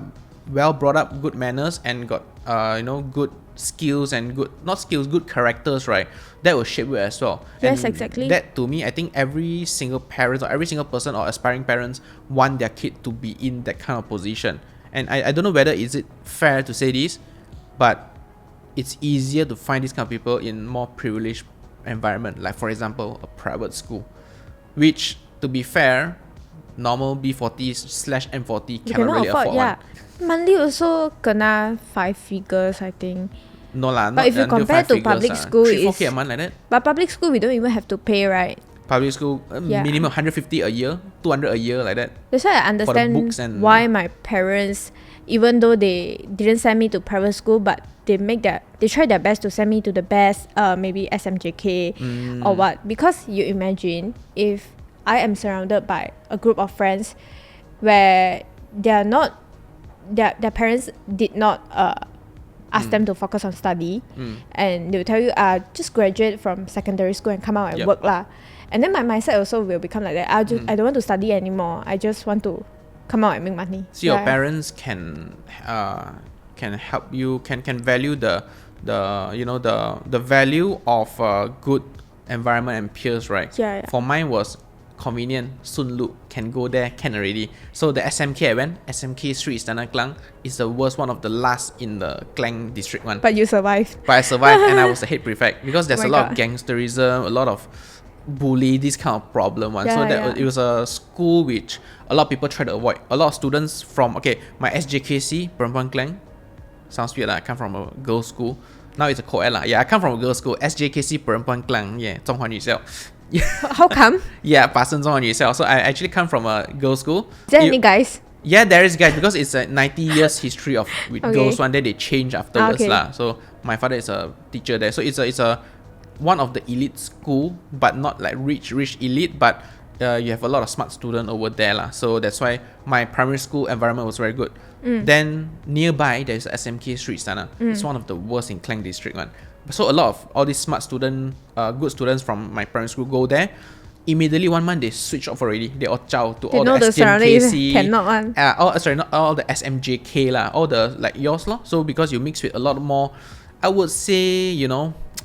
[SPEAKER 1] well brought up, good manners, and got good skills and good characters, right, that will shape you as well.
[SPEAKER 2] Yes,
[SPEAKER 1] and
[SPEAKER 2] exactly.
[SPEAKER 1] That, to me, I think every single parent or every single person or aspiring parents want their kid to be in that kind of position. And I don't know whether is it fair to say this, but it's easier to find these kind of people in more privileged environment, like for example a private school, which, to be fair, normal B40/M40 cannot really afford one.
[SPEAKER 2] Monthly also kena 5 figures, I think.
[SPEAKER 1] No lah.
[SPEAKER 2] But if you compare to public school,
[SPEAKER 1] 3-4K a month like that.
[SPEAKER 2] But public school we don't even have to pay, right?
[SPEAKER 1] Public school minimum 150 a year, 200 a year like that.
[SPEAKER 2] That's why I understand why my parents, even though they didn't send me to private school, but they try their best to send me to the best, maybe SMJK or what. Because you imagine if I am surrounded by a group of friends where their parents did not ask them to focus on study, and they will tell you, just graduate from secondary school and come out and work lah. And then my mindset also will become like that. I don't want to study anymore. I just want to come out and make money.
[SPEAKER 1] So your parents can help you, can value the value of good environment and peers, right?
[SPEAKER 2] Yeah.
[SPEAKER 1] For mine was convenient, soon look, can go there, can already. So the SMK I went, SMK Street Istana Klang is the worst one of the last in the Klang district one.
[SPEAKER 2] But you survived.
[SPEAKER 1] But I survived and I was the head prefect, because there's a lot of gangsterism, a lot of bully, this kind of problem one. It was a school which a lot of people try to avoid. A lot of students from my SJKC Perempuan Klang, sounds weird, I come from a girls' school. Now it's a co-ed lah. Yeah, I come from a girls' school, SJKC Perempuan Klang, Zhonghua Nuxiao.
[SPEAKER 2] How come?
[SPEAKER 1] Pasen Zhonghua Nuxiao. So I actually come from a girls' school.
[SPEAKER 2] Is there any guys?
[SPEAKER 1] Yeah, there is guys, because it's a 90 years history with girls one. Then they change afterwards lah. So My father is a teacher there, so it's a one of the elite school, but not like rich elite, but you have a lot of smart students over there lah. So that's why my primary school environment was very good. Then nearby there's SMK Street Sana. It's one of the worst in Klang district one. So a lot of all these smart students, good students from my primary school go there. Immediately 1 month they switch off already. They all chow to all the STMKC.
[SPEAKER 2] Cannot one.
[SPEAKER 1] Not all the SMJK lah, all the like yours lah. So because you mix with a lot more, I would say,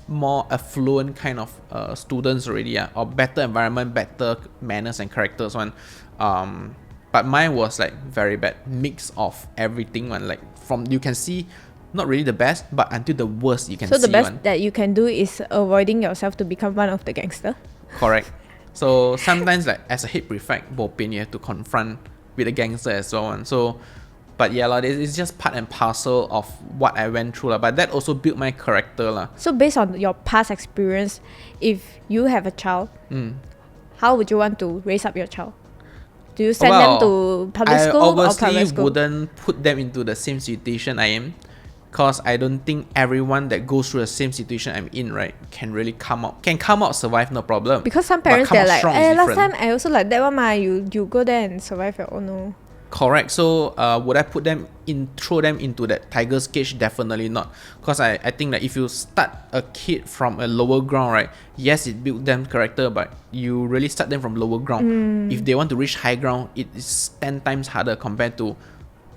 [SPEAKER 1] more affluent kind of students already, or better environment, better manners and characters one. But mine was like very bad, mix of everything one. Like from you can see, not really the best, but until the worst you can see.
[SPEAKER 2] So the best
[SPEAKER 1] one.
[SPEAKER 2] that you can do is avoiding yourself to become one of the gangster.
[SPEAKER 1] Correct. So sometimes like as a head prefect, Bopin, you have to confront with the gangster as well one. So. But yeah, it's just part and parcel of what I went through. But that also built my character.
[SPEAKER 2] So based on your past experience, if you have a child, how would you want to raise up your child? Do you send them to public school or private school? I obviously
[SPEAKER 1] wouldn't put them into the same situation I am. Because I don't think everyone that goes through the same situation I'm in, right, can really come out. Can come out, survive, no problem.
[SPEAKER 2] Because some parents, they're like, last time I also like that one, you go there and survive your own. No.
[SPEAKER 1] Correct. So would I throw them into that tiger's cage? Definitely not. Because I think that if you start a kid from a lower ground, right, yes, it built them character, but you really start them from lower ground. If they want to reach high ground, it is 10 times harder compared to,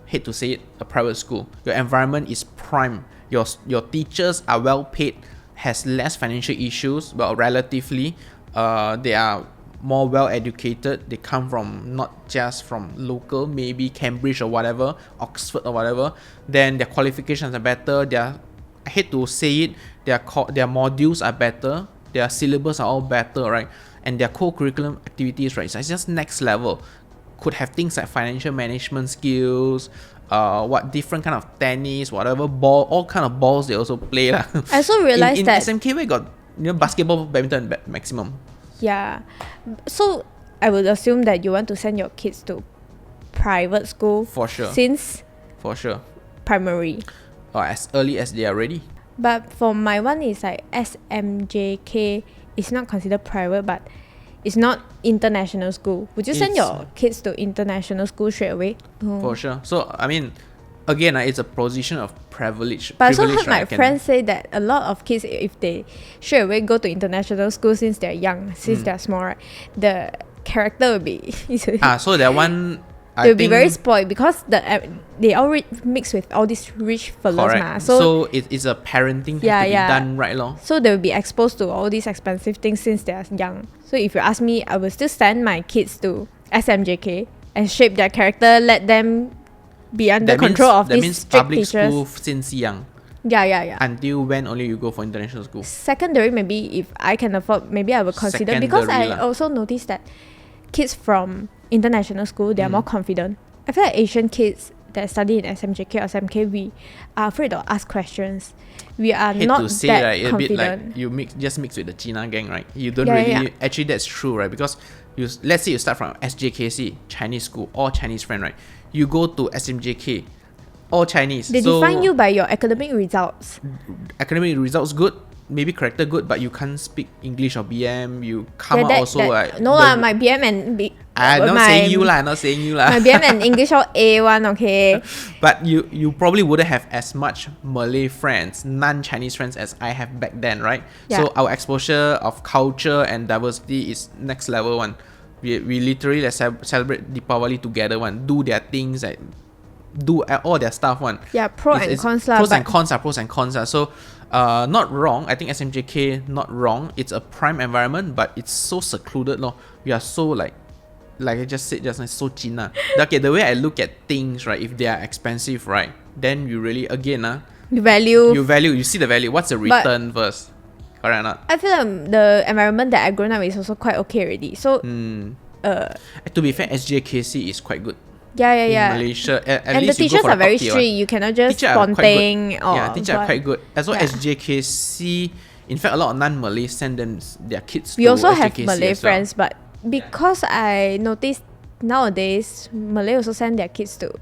[SPEAKER 1] hate to say it, a private school. Your environment is prime. Your teachers are well paid, has less financial issues, well, relatively. They are more well educated. They come from not just from local, maybe Cambridge or whatever, Oxford or whatever. Then their qualifications are better. I hate to say it, their modules are better. Their syllabus are all better, right? And their co-curriculum activities, right, it's just next level. Could have things like financial management skills, different kind of tennis, whatever ball, all kind of balls they also play lah.
[SPEAKER 2] I also realized that
[SPEAKER 1] SMK we got basketball, badminton, maximum.
[SPEAKER 2] Yeah, so I would assume that you want to send your kids to private school
[SPEAKER 1] for sure. For sure.
[SPEAKER 2] Primary.
[SPEAKER 1] Or as early as they are ready.
[SPEAKER 2] But for my one is like SMJK. It's not considered private, but it's not international school. Would you send your kids to international school straight away?
[SPEAKER 1] For sure. So I mean, again, it's a position of privilege.
[SPEAKER 2] But I also heard my friends say that a lot of kids, if they straight away go to international school since they're young, since they're small, right, the character will be
[SPEAKER 1] so that one
[SPEAKER 2] they'll be very spoiled because they all mix with all these rich fellas.
[SPEAKER 1] Correct. So it is a parenting have to be done right long.
[SPEAKER 2] So they will be exposed to all these expensive things since they're young. So if you ask me, I will still send my kids to SMJK and shape their character, let them be under control of these strict
[SPEAKER 1] public
[SPEAKER 2] teachers.
[SPEAKER 1] School since young.
[SPEAKER 2] Yeah.
[SPEAKER 1] Until when only you go for international school?
[SPEAKER 2] Secondary, maybe if I can afford, maybe I will consider.
[SPEAKER 1] Secondary
[SPEAKER 2] because I also noticed that kids from international school, they are more confident. I feel like Asian kids that study in SMJK or SMK, we are afraid to ask questions. We are not
[SPEAKER 1] to say,
[SPEAKER 2] that
[SPEAKER 1] right,
[SPEAKER 2] confident.
[SPEAKER 1] A bit like you mix with the China gang, right? You don't really... Actually, that's true, right? Because let's say you start from SJKC, Chinese school, all Chinese friend, right? You go to SMJK, all Chinese.
[SPEAKER 2] They define you by your academic results.
[SPEAKER 1] Academic results good, maybe character good, but you can't speak English or BM. You come out also like...
[SPEAKER 2] No, my BM and...
[SPEAKER 1] I'm not saying you lah.
[SPEAKER 2] My BM and English all A1, okay?
[SPEAKER 1] But you probably wouldn't have as much Malay friends, non-Chinese friends as I have back then, right?
[SPEAKER 2] Yeah.
[SPEAKER 1] So our exposure of culture and diversity is next level one. We literally celebrate Deepavali together one. Do their things, like, do all their stuff one.
[SPEAKER 2] Yeah, pros and cons.
[SPEAKER 1] Pros and cons. So not wrong. I think SMJK not wrong. It's a prime environment, but it's so secluded. We are so like I just said just now, so China. Okay, the way I look at things, right, if they are expensive, right, then you really, again, you see the value. What's the return first? Correct or not?
[SPEAKER 2] I feel like the environment that I grown up is also quite okay already. So,
[SPEAKER 1] to be fair, SJKC is quite good.
[SPEAKER 2] Yeah.
[SPEAKER 1] In Malaysia, at
[SPEAKER 2] and
[SPEAKER 1] least
[SPEAKER 2] the teachers are very strict. You cannot just spontaneous.
[SPEAKER 1] Yeah, teachers are quite good. As well as SJKC, in fact, a lot of non-Malays send their kids to SJKC.
[SPEAKER 2] We also have Malay friends, but because I noticed nowadays Malay also send their kids to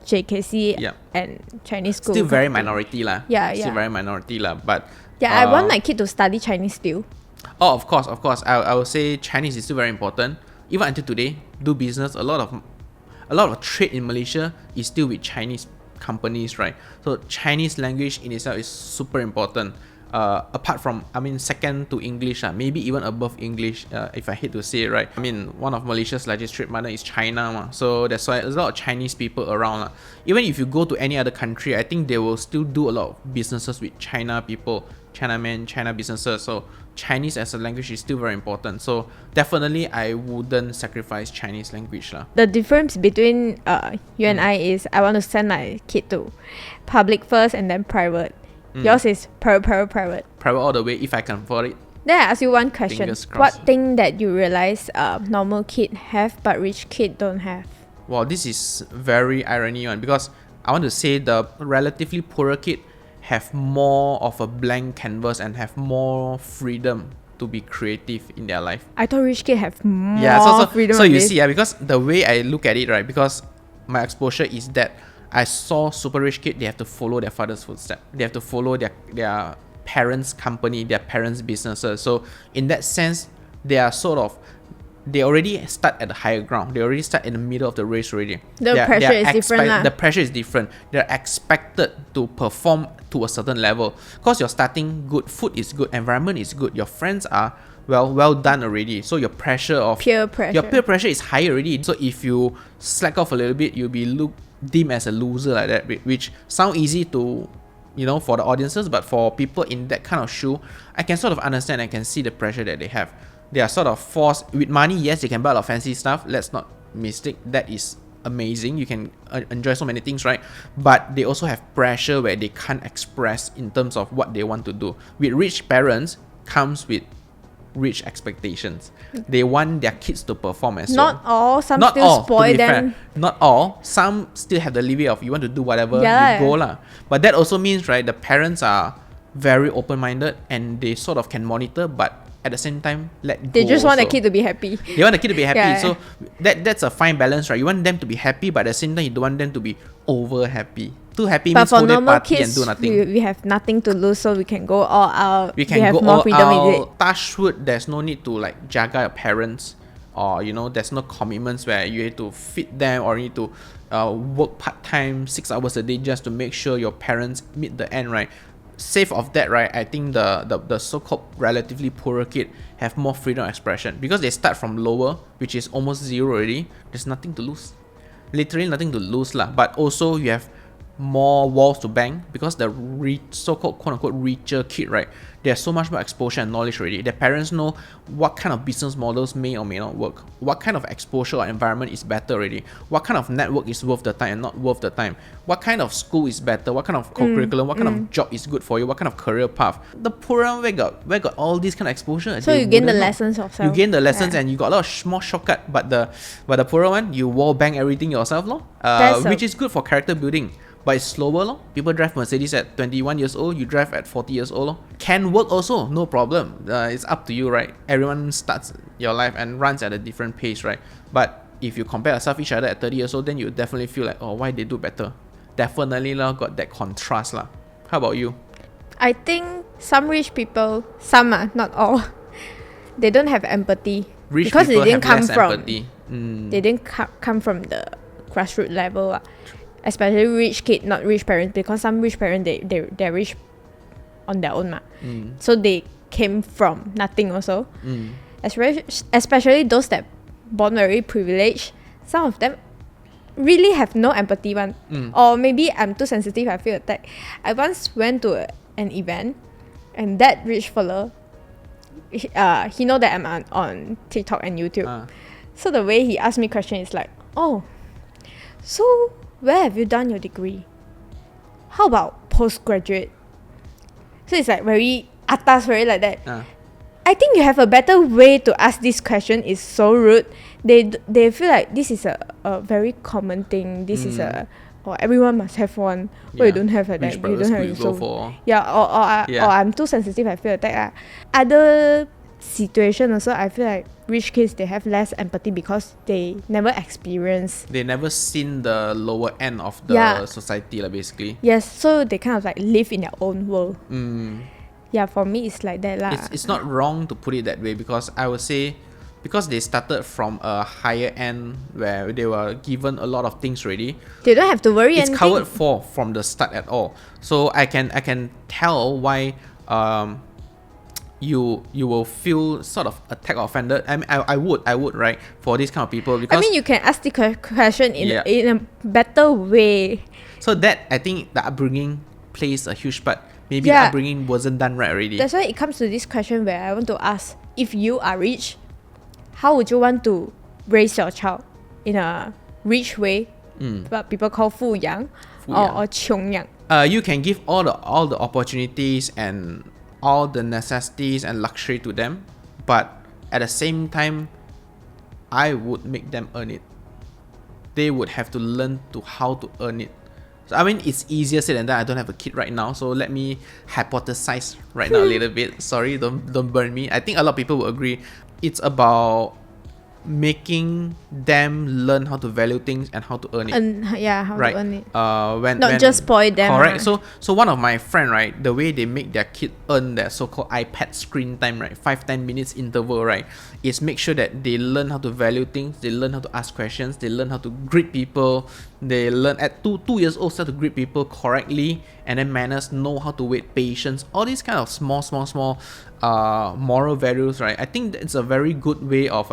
[SPEAKER 2] JKC
[SPEAKER 1] Yeah.
[SPEAKER 2] and Chinese school.
[SPEAKER 1] Still very minority lah.
[SPEAKER 2] Yeah,
[SPEAKER 1] Still
[SPEAKER 2] yeah.
[SPEAKER 1] very minority lah. But
[SPEAKER 2] I want my kid to study Chinese still.
[SPEAKER 1] oh, of course. I would say Chinese is still very important. Even until today, do business. A lot of trade in Malaysia is still with Chinese companies, right? So Chinese language in itself is super important. Apart from, second to English, maybe even above English, if I hate to say it, right? One of Malaysia's largest trade partner is China, so that's why there's a lot of Chinese people around. Even if you go to any other country, I think they will still do a lot of businesses with China people, Chinamen, China businesses. So Chinese as a language is still very important. So definitely, I wouldn't sacrifice Chinese language.
[SPEAKER 2] The difference between you and I is I want to send my kid to public first and then private. Yours is private.
[SPEAKER 1] Private all the way if I can afford it.
[SPEAKER 2] Then I ask you one question.
[SPEAKER 1] Fingers crossed.
[SPEAKER 2] What thing that you realize normal kid have but rich kid don't have?
[SPEAKER 1] Wow, this is very irony one, because I want to say the relatively poorer kid have more of a blank canvas and have more freedom to be creative in their life.
[SPEAKER 2] I thought rich kid have more freedom.
[SPEAKER 1] So you see, because the way I look at it, right, because my exposure is that I saw super rich kids, they have to follow their father's footsteps. They have to follow their parents' company, their parents' businesses. So in that sense, they already start at the higher ground. They already start in the middle of the race already.
[SPEAKER 2] The pressure is different.
[SPEAKER 1] The pressure is different. They're expected to perform to a certain level. Because you're starting good, food is good, environment is good, your friends are well done already. So your pressure of
[SPEAKER 2] peer pressure.
[SPEAKER 1] Your peer pressure is high already. So if you slack off a little bit, you'll be deemed as a loser like that, which sound easy to, for the audiences, but for people in that kind of shoe, I can sort of understand. I can see the pressure that they have. They are sort of forced with money. Yes, they can buy a lot of fancy stuff. Let's not mistake. That is amazing. You can enjoy so many things, right? But they also have pressure where they can't express in terms of what they want to do. With rich parents comes with rich expectations. They want their kids to perform as well.
[SPEAKER 2] Not all. Some still spoil them.
[SPEAKER 1] Not all. Some still have the leeway of you want to do whatever, you go lah. But that also means, right, the parents are very open-minded and they sort of can monitor, but at the same time
[SPEAKER 2] they just want the kid to be happy.
[SPEAKER 1] They want the kid to be happy. So that's a fine balance, right? You want them to be happy, but at the same time you don't want them to be over happy. Too happy means
[SPEAKER 2] for
[SPEAKER 1] go there
[SPEAKER 2] normal
[SPEAKER 1] party
[SPEAKER 2] kids,
[SPEAKER 1] and do nothing.
[SPEAKER 2] we have nothing to lose, so we can go all out.
[SPEAKER 1] We can
[SPEAKER 2] have
[SPEAKER 1] go
[SPEAKER 2] more
[SPEAKER 1] all
[SPEAKER 2] freedom with it.
[SPEAKER 1] out. Touch wood, there's no need to like jaga your parents, or there's no commitments where you have to feed them or you need to work part-time 6 hours a day just to make sure your parents meet the end, right? Save of that, right, I think the so-called relatively poorer kid have more freedom of expression because they start from lower, which is almost zero already. There's nothing to lose, literally nothing to lose lah. But also you have more walls to bang because the so-called quote-unquote richer kid, right, they have so much more exposure and knowledge already. Their parents know what kind of business models may or may not work, what kind of exposure or environment is better already, what kind of network is worth the time and not worth the time, what kind of school is better, what kind of curriculum, what kind of job is good for you, what kind of career path. The poor one, where got all this kind of exposure?
[SPEAKER 2] So you gain the lessons yourself.
[SPEAKER 1] You gain the lessons and you got a lot of more shortcut. But the poorer one, you wall bang everything yourself, which is good for character building. But it's slower, lor. People drive Mercedes at 21 years old, you drive at 40 years old, lor. Can work also, no problem. It's up to you, right? Everyone starts your life and runs at a different pace, right? But if you compare yourself each other at 30 years old, then you definitely feel like, why they do better? Definitely, lor, got that contrast, lah. How about you?
[SPEAKER 2] I think some rich people, not all, they don't have empathy.
[SPEAKER 1] Rich
[SPEAKER 2] because
[SPEAKER 1] people
[SPEAKER 2] they didn't
[SPEAKER 1] have
[SPEAKER 2] come
[SPEAKER 1] less
[SPEAKER 2] from
[SPEAKER 1] empathy.
[SPEAKER 2] They didn't come from the grassroots level. Especially rich kid, not rich parents, because some rich parents they're rich on their own so they came from nothing also. Especially those that born very privileged, some of them really have no empathy one. Or maybe I'm too sensitive, I feel attacked. I once went to an event and that rich fella, he know that I'm on TikTok and YouTube. So the way he asked me question is like, so where have you done your degree? How about postgraduate? So it's like very atas, very like that. I think you have a better way to ask this question. It's so rude. They feel like this is a very common thing. This is everyone must have one. Or you don't have like that. You don't have it. So or I'm too sensitive. I feel like that. Other situation also, I feel like rich kids, they have less empathy because they never experience.
[SPEAKER 1] They never seen the lower end of the society, like, basically.
[SPEAKER 2] Yes, so they kind of like live in their own world. Yeah, for me it's like that lah.
[SPEAKER 1] It's not wrong to put it that way, because I would say, because they started from a higher end where they were given a lot of things already,
[SPEAKER 2] they don't have to worry
[SPEAKER 1] it's
[SPEAKER 2] anything.
[SPEAKER 1] covered for from the start at all. So I can tell why you will feel sort of attacked or offended. I mean, I would, right, for these kind of people, because
[SPEAKER 2] I mean, you can ask the question in a better way.
[SPEAKER 1] So that, I think the upbringing plays a huge part. Maybe the upbringing wasn't done right already.
[SPEAKER 2] That's why it comes to this question where I want to ask, if you are rich, how would you want to raise your child in a rich way? What people call 富养 or 穷养.
[SPEAKER 1] You can give all the opportunities and all the necessities and luxury to them, but at the same time, I would make them earn it. They would have to learn to how to earn it. So, I mean, it's easier said than done. I don't have a kid right now, so let me hypothesize right now a little bit. Sorry, don't burn me. I think a lot of people will agree. It's about making them learn how to value things and how to earn it.
[SPEAKER 2] How to earn it.
[SPEAKER 1] When
[SPEAKER 2] just spoil them.
[SPEAKER 1] Correct. So one of my friend, right, the way they make their kid earn their so-called iPad screen time, right, 5-10 minutes interval, right, is make sure that they learn how to value things, they learn how to ask questions, they learn how to greet people, they learn at 2 years old start to greet people correctly, and then manners, know how to wait, patience, all these kind of small moral values, right. I think it's a very good way of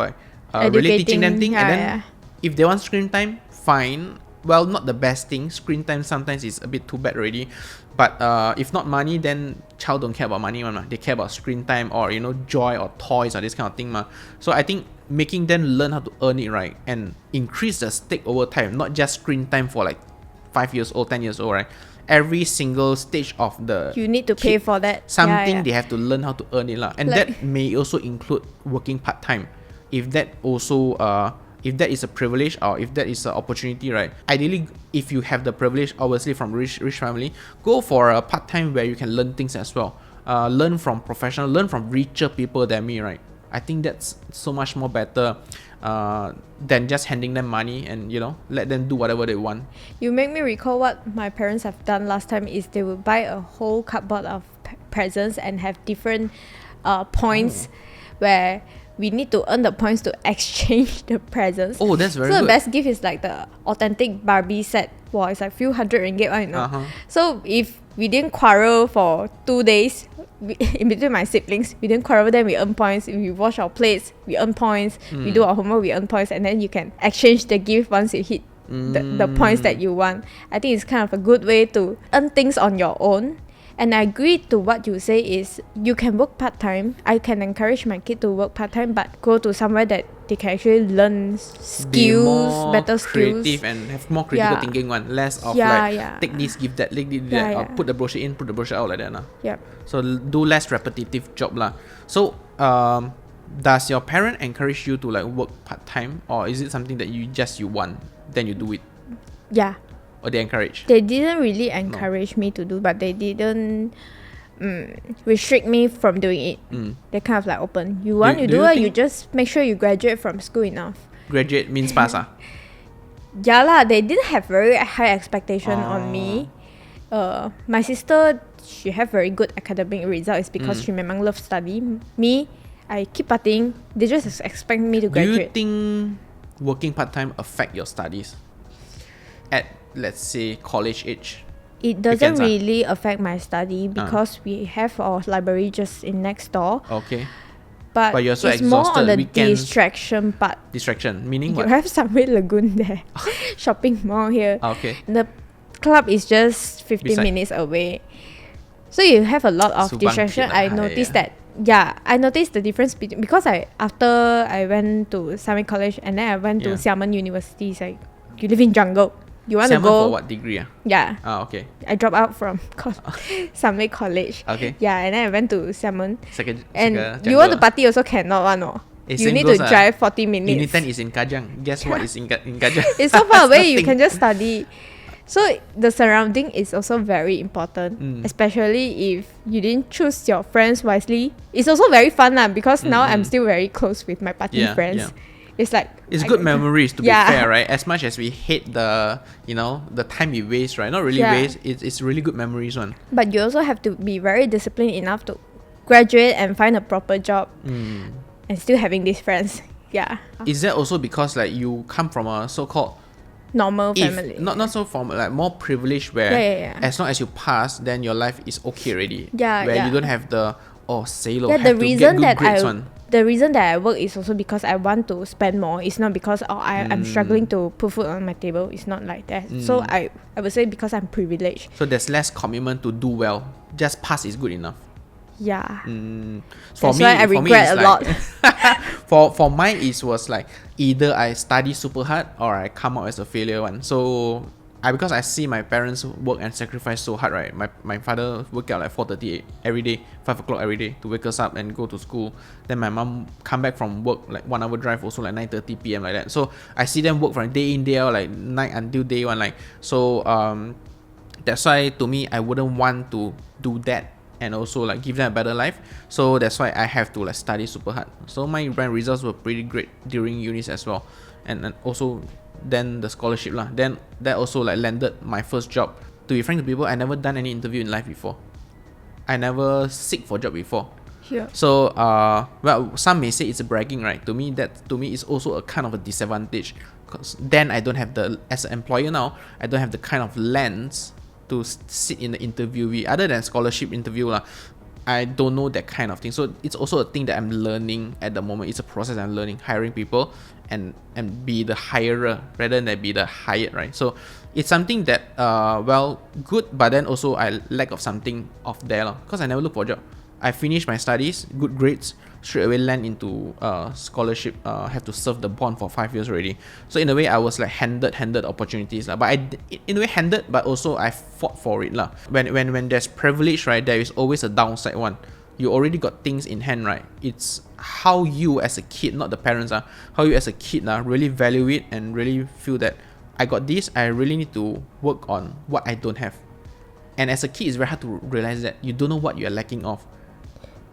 [SPEAKER 1] really teaching them things. And then if they want screen time, fine. Well, not the best thing. Screen time sometimes is a bit too bad already. But if not money, then child don't care about money, they care about screen time or, joy or toys or this kind of thing. So I think making them learn how to earn it, right, and increase the stake over time, not just screen time for like 5 years old, 10 years old, right. Every single stage of the
[SPEAKER 2] you need to pay for that.
[SPEAKER 1] Something they have to learn how to earn it. And that may also include working part-time. If that also if that is a privilege or if that is an opportunity, right, ideally, if you have the privilege, obviously from rich family, go for a part-time where you can learn things as well, learn from professional, learn from richer people than me, right. I think that's so much more better than just handing them money and let them do whatever they want.
[SPEAKER 2] You make me recall what my parents have done last time is they would buy a whole cupboard of presents and have different points where we need to earn the points to exchange the presents.
[SPEAKER 1] Oh, that's very good.
[SPEAKER 2] So the best gift is like the authentic Barbie set. Wow, it's like few hundred ringgit, right? So if we didn't quarrel for 2 days in between my siblings, we didn't quarrel, then we earn points. If we wash our plates, we earn points. We do our homework, we earn points. And then you can exchange the gift once you hit the points that you want. I think it's kind of a good way to earn things on your own. And I agree to what you say is you can work part-time. I can encourage my kid to work part-time, but go to somewhere that they can actually learn skills, better skills.
[SPEAKER 1] Creative and have more critical thinking less of take this, give that, or put the brochure in, put the brochure out like that. So do less repetitive job lah. So does your parent encourage you to like work part-time, or is it something that you want, then you do it?
[SPEAKER 2] Yeah.
[SPEAKER 1] Or they encourage?
[SPEAKER 2] They didn't really encourage me to do, but they didn't restrict me from doing it. They're kind of like open. You want, you do it, you just make sure you graduate from school enough.
[SPEAKER 1] Graduate means pass
[SPEAKER 2] Yeah lah, they didn't have very high expectation on me. My sister, she have very good academic results because she memang love study. Me, I keep partying. They just expect me to graduate.
[SPEAKER 1] Do you think working part-time affect your studies at, let's say, college age?
[SPEAKER 2] It doesn't really affect my study because we have our library just in next door.
[SPEAKER 1] Okay.
[SPEAKER 2] But
[SPEAKER 1] you're so
[SPEAKER 2] it's more on the distraction part.
[SPEAKER 1] Distraction, meaning what?
[SPEAKER 2] You have Sunway Lagoon there. Shopping mall here.
[SPEAKER 1] Okay.
[SPEAKER 2] The club is just 15 minutes away. So you have a lot of distraction. I noticed that. Yeah, I noticed the difference between, because after I went to Sunway College and then I went to Xiamen University. It's like, you live in jungle. You want to go
[SPEAKER 1] for what degree?
[SPEAKER 2] Yeah.
[SPEAKER 1] Okay.
[SPEAKER 2] I dropped out from Sunway College.
[SPEAKER 1] Okay.
[SPEAKER 2] Yeah, and then I went to Xiamen.
[SPEAKER 1] And
[SPEAKER 2] you want to party also cannot one. No. You need to drive 40 minutes.
[SPEAKER 1] Unit 10 is in Kajang. Guess what is in Kajang?
[SPEAKER 2] It's so far away. You can just study. So the surrounding is also very important, especially if you didn't choose your friends wisely. It's also very fun because now I'm still very close with my party friends. It's like
[SPEAKER 1] it's good memories, to be fair, right? As much as we hate the the time we waste, right? Not really waste. It's really good memories one.
[SPEAKER 2] But you also have to be very disciplined enough to graduate and find a proper job, and still having these friends. Yeah.
[SPEAKER 1] Is that also because like you come from a so-called
[SPEAKER 2] normal family?
[SPEAKER 1] Not so formal, like more privileged, where as long as you pass, then your life is okay already. Where you don't have the
[SPEAKER 2] the reason that I work is also because I want to spend more. It's not because I'm struggling to put food on my table. It's not like that. So I would say because I'm privileged.
[SPEAKER 1] So there's less commitment to do well. Just pass is good enough.
[SPEAKER 2] Yeah.
[SPEAKER 1] That's
[SPEAKER 2] why I regret a lot.
[SPEAKER 1] for mine, it was like either I study super hard or I come out as a failure one. So because I see my parents work and sacrifice so hard, right? My father work out like 4:30 every day, 5 o'clock every day to wake us up and go to school. Then my mom come back from work like 1 hour drive also like 9:30 p.m. like that. So I see them work from day in day out, like night until day one, like so. That's why to me I wouldn't want to do that and also like give them a better life. So that's why I have to like study super hard. So my results were pretty great during unis as well, and also then the scholarship lah. Then that also like landed my first job. To be frank to people, I never done any interview in life before. I never seek for job before.
[SPEAKER 2] Yeah.
[SPEAKER 1] So well, some may say it's a bragging, right? To me is also a kind of a disadvantage, because then I don't have as an employer now, I don't have the kind of lens to sit in the interviewee. Other than scholarship interview lah, I don't know that kind of thing. So it's also a thing that I'm learning at the moment. It's a process I'm learning, hiring people and be the hirer rather than be the hired, right? So it's something that well, good, but then also I lack of something of there lah, because I never look for a job. I finished my studies, good grades, straight away land into scholarship, have to serve the bond for 5 years already. So in a way I was like handed opportunities lah, but in a way handed, but also I fought for it lah. When there's privilege, right, there is always a downside one. You already got things in hand, right? It's how you as a kid, not the parents, how you as a kid really value it and really feel that I got this, I really need to work on what I don't have. And as a kid, it's very hard to realize that you don't know what you're lacking of.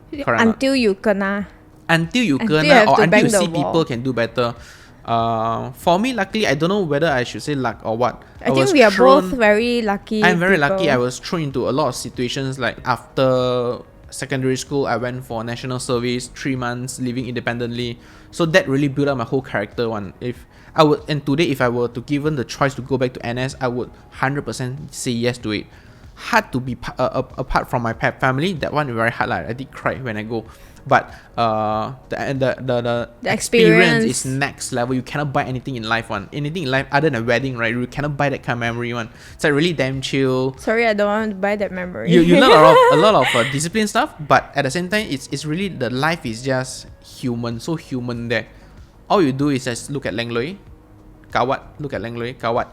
[SPEAKER 2] Until you kena.
[SPEAKER 1] Until you see people can do better. For me, luckily, I don't know whether I should say luck or what.
[SPEAKER 2] I think we are both very lucky.
[SPEAKER 1] I'm very lucky. I was thrown into a lot of situations. Like after secondary school, I went for national service, 3 months living independently. So that really built up my whole character. And today, if I were to given the choice to go back to NS, I would 100% say yes to it. Hard to be apart from my family. That one is very hard. I did cry when I go, but the experience is next level. You cannot buy anything in life other than a wedding, right? You cannot buy that kind of memory one. It's like really damn chill.
[SPEAKER 2] Sorry, I don't want to buy that memory.
[SPEAKER 1] You learn a lot of discipline stuff, but at the same time, it's really the life is just human, so human there. All you do is just look at Langloi, kawat,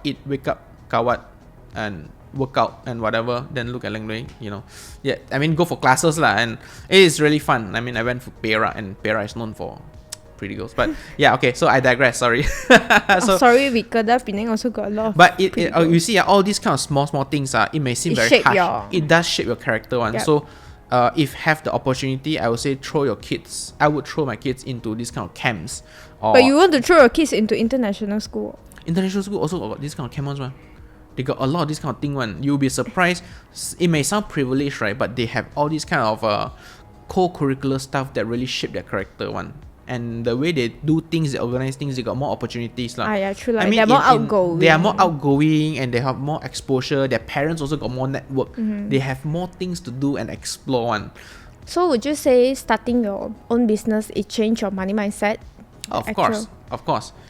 [SPEAKER 1] eat, wake up, kawat, and work out and whatever, then look at Langloi, Yeah, I mean, go for classes lah, and it is really fun. I mean, I went for Pera, and Pera is known for pretty girls. But yeah, okay, so I digress, sorry.
[SPEAKER 2] Sorry, we Penang also got a lot of.
[SPEAKER 1] But you see, all these kind of small things, it may seem very harsh. It does shape your character one. Yep. So if have the opportunity, I would say I would throw my kids into these kind of camps.
[SPEAKER 2] But you want to throw your kids into international school?
[SPEAKER 1] International school also got this kind of camps one. They got a lot of this kind of thing one. You'll be surprised. It may sound privileged, right? But they have all these kind of co-curricular stuff that really shape their character one. And the way they do things, they organize things, they got more opportunities lah.
[SPEAKER 2] Yeah, true. I mean, they're more outgoing.
[SPEAKER 1] They are more outgoing and they have more exposure. Their parents also got more network. Mm-hmm. They have more things to do and explore one.
[SPEAKER 2] So would you say starting your own business, it changed your money mindset?
[SPEAKER 1] Of course.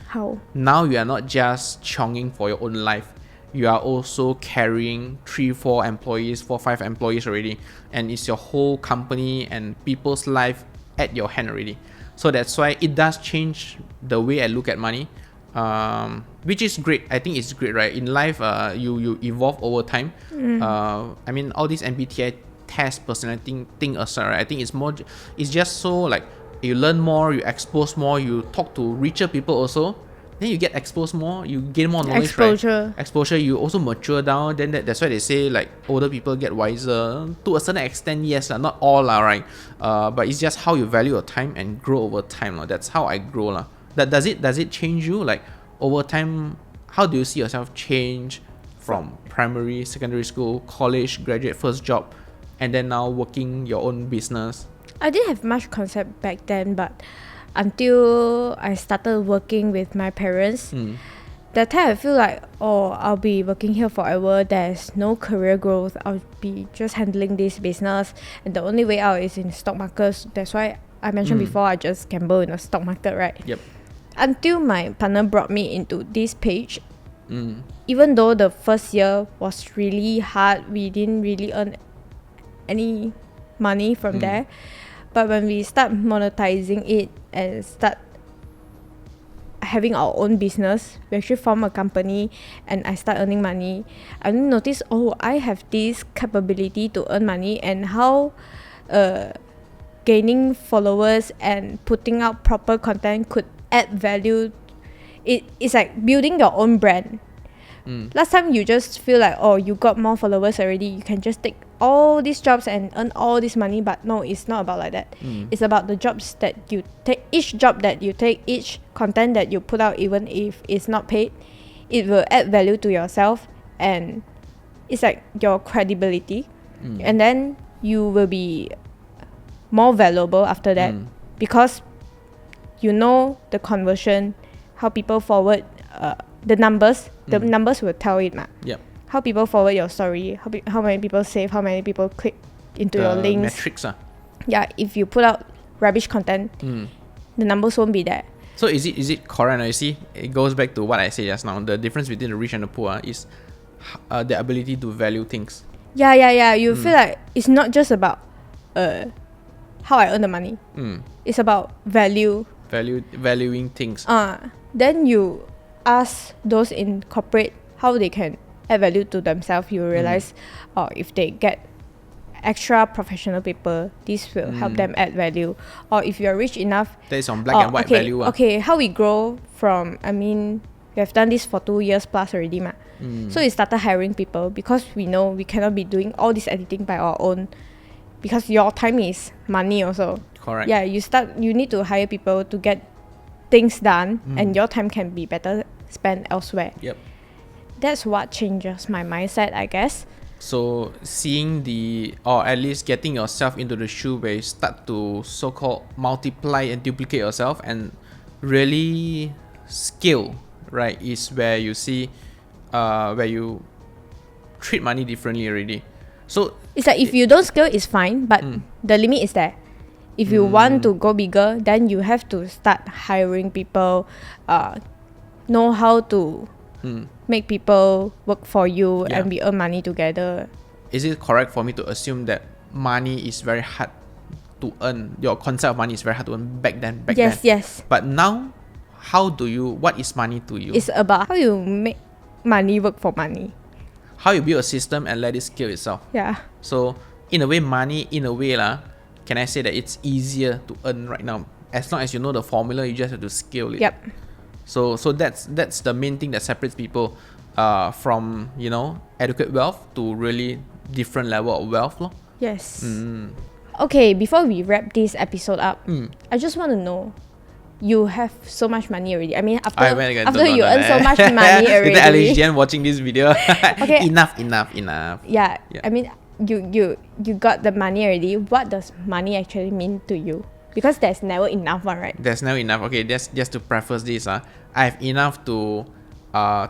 [SPEAKER 2] How?
[SPEAKER 1] Now you are not just chonging for your own life. You are also carrying 3-4 employees, 4-5 employees already, and it's your whole company and people's life at your hand already. So that's why it does change the way I look at money, which is great. I think it's great, right? In life, you evolve over time. I mean, all these MBTI test personality thing aside, right? I think it's just so like you learn more, you expose more, you talk to richer people also. then you get exposed more, you gain more knowledge,
[SPEAKER 2] Exposure.
[SPEAKER 1] right? Exposure, you also mature down. Then that's why they say like older people get wiser to a certain extent. Yes, not all, right? But it's just how you value your time and grow over time. That's how I grow. Does it change you? Like over time, how do you see yourself change from primary, secondary school, college, graduate, first job, and then now working your own business?
[SPEAKER 2] I didn't have much concept back then, but until I started working with my parents, that time I feel like, I'll be working here forever. There's no career growth. I'll be just handling this business, and the only way out is in stock markets. That's why I mentioned before, I just gamble in the stock market, right?
[SPEAKER 1] Yep.
[SPEAKER 2] Until my partner brought me into this page. Even though the first year was really hard, we didn't really earn any money from there. But when we start monetizing it and start having our own business, we actually form a company and I start earning money. I noticed, I have this capability to earn money, and how gaining followers and putting out proper content could add value. It's like building your own brand. Last time you just feel like, you got more followers already, you can just take all these jobs and earn all this money. But no, it's not about like that. It's about the jobs that you take. Each job that you take, each content that you put out, even if it's not paid, it will add value to yourself, and it's like your credibility. And then you will be more valuable after that, because you know the conversion, how people forward the numbers. The numbers will tell it,
[SPEAKER 1] Yep.
[SPEAKER 2] how people forward your story, how many people save, how many people click into your links.
[SPEAKER 1] Metrics.
[SPEAKER 2] Yeah, if you put out rubbish content, the numbers won't be there.
[SPEAKER 1] So is it correct? You see, it goes back to what I said just now. The difference between the rich and the poor is the ability to value things.
[SPEAKER 2] Yeah. You feel like it's not just about how I earn the money. It's about valuing things. Then you ask those in corporate how they can add value to themselves. You realize, if they get extra professional people, this will help them add value. Or if you're rich enough,
[SPEAKER 1] that is on black and white value.
[SPEAKER 2] Okay, how we grow from, we have done this for 2 years plus already. So we started hiring people, because we know we cannot be doing all this editing by our own, because your time is money also.
[SPEAKER 1] Correct.
[SPEAKER 2] Yeah, you need to hire people to get things done, and your time can be better spent elsewhere.
[SPEAKER 1] Yep.
[SPEAKER 2] That's what changes my mindset, I guess.
[SPEAKER 1] So seeing or at least getting yourself into the shoe where you start to so-called multiply and duplicate yourself and really scale, right, is where you see where you treat money differently already. So
[SPEAKER 2] it's like if you don't scale, it's fine, but the limit is there. If you want to go bigger, then you have to start hiring people, know how to make people work for you, and we earn money together.
[SPEAKER 1] Is it correct for me to assume that money is very hard to earn? Your concept of money is very hard to earn back then?
[SPEAKER 2] Yes.
[SPEAKER 1] But now, what is money to you?
[SPEAKER 2] It's about how you make money work for money.
[SPEAKER 1] How you build a system and let it scale itself.
[SPEAKER 2] Yeah.
[SPEAKER 1] So, in a way, money, can I say that it's easier to earn right now? As long as you know the formula, you just have to scale it.
[SPEAKER 2] Yep.
[SPEAKER 1] So that's the main thing that separates people from adequate wealth to really different level of wealth.
[SPEAKER 2] Yes. Okay, before we wrap this episode up, I just want to know, you have so much money already. After you earn so much money already.
[SPEAKER 1] Alice Jen watching this video. Okay. Enough.
[SPEAKER 2] Yeah. You got the money already. What does money actually mean to you? Because there's never enough one, right?
[SPEAKER 1] There's never enough. Okay, just to preface this, I have enough to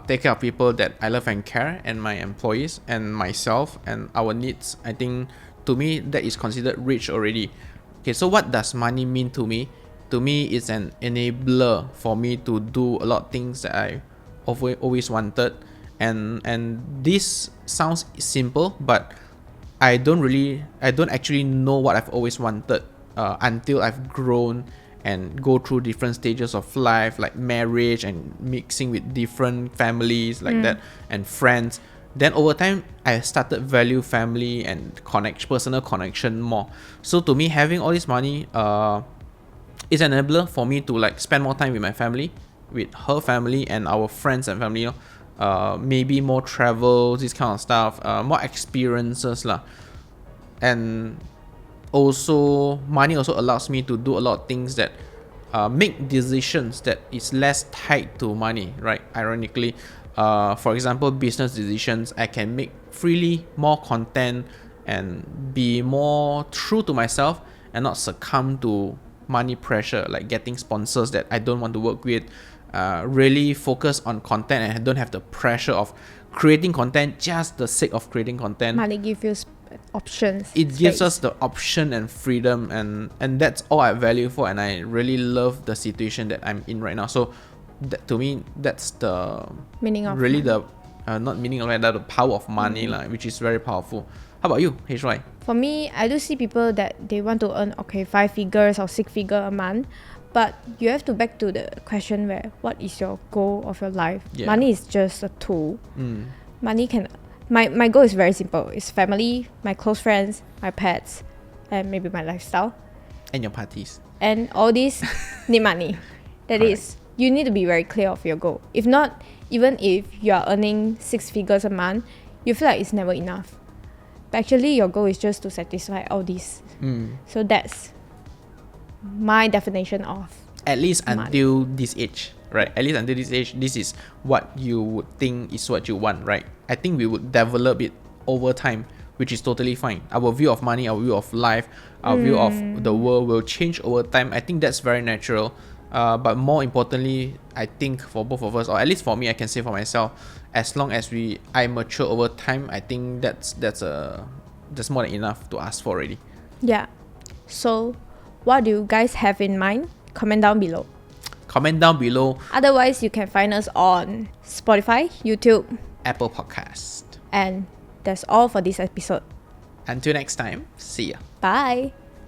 [SPEAKER 1] take care of people that I love and care, and my employees and myself and our needs. I think to me that is considered rich already. Okay, so what does money mean to me? To me, it's an enabler for me to do a lot of things that I always wanted, and this sounds simple, but I don't actually know what I've always wanted until I've grown and go through different stages of life, like marriage and mixing with different families like that and friends. Then over time, I started value family and personal connection more. So to me, having all this money is an enabler for me to like spend more time with my family, with her family and our friends and family, maybe more travel, this kind of stuff, more experiences lah. And also money also allows me to do a lot of things that make decisions that is less tied to money, right? Ironically, for example, business decisions, I can make freely, more content, and be more true to myself and not succumb to money pressure, like getting sponsors that I don't want to work with. Really focus on content and I don't have the pressure of creating content just the sake of creating content.
[SPEAKER 2] Money gives you options.
[SPEAKER 1] It gives us the option and freedom, and that's all I value for, and I really love the situation that I'm in right now. So to me, that's the
[SPEAKER 2] meaning of
[SPEAKER 1] really
[SPEAKER 2] money.
[SPEAKER 1] the not meaning of it, the power of money, which is very powerful. How about you, HY?
[SPEAKER 2] For me, I do see people that they want to earn 5 figures or 6 figure a month, but you have to back to the question where what is your goal of your life?
[SPEAKER 1] Yeah.
[SPEAKER 2] Money is just a tool. Money can. My goal is very simple. It's family, my close friends, my pets, and maybe my lifestyle.
[SPEAKER 1] And your parties.
[SPEAKER 2] And all these need money. That
[SPEAKER 1] Correct.
[SPEAKER 2] is, you need to be very clear of your goal. If not, even if you are earning 6 figures a month, you feel like it's never enough. But actually, your goal is just to satisfy all these. So that's my definition of
[SPEAKER 1] At least
[SPEAKER 2] money.
[SPEAKER 1] until this age, right? At least until this age, this is what you would think is what you want, right? I think we would develop it over time, which is totally fine. Our view of money, our view of life, our view of the world will change over time. I think that's very natural. But more importantly, I think for both of us, or at least for me, I can say for myself, as long as I mature over time, I think that's more than enough to ask for already.
[SPEAKER 2] Yeah. So, what do you guys have in mind? Comment down below.
[SPEAKER 1] Comment down below.
[SPEAKER 2] Otherwise, you can find us on Spotify, YouTube,
[SPEAKER 1] Apple Podcast.
[SPEAKER 2] and that's all for this episode.
[SPEAKER 1] Until next time, see ya.
[SPEAKER 2] Bye.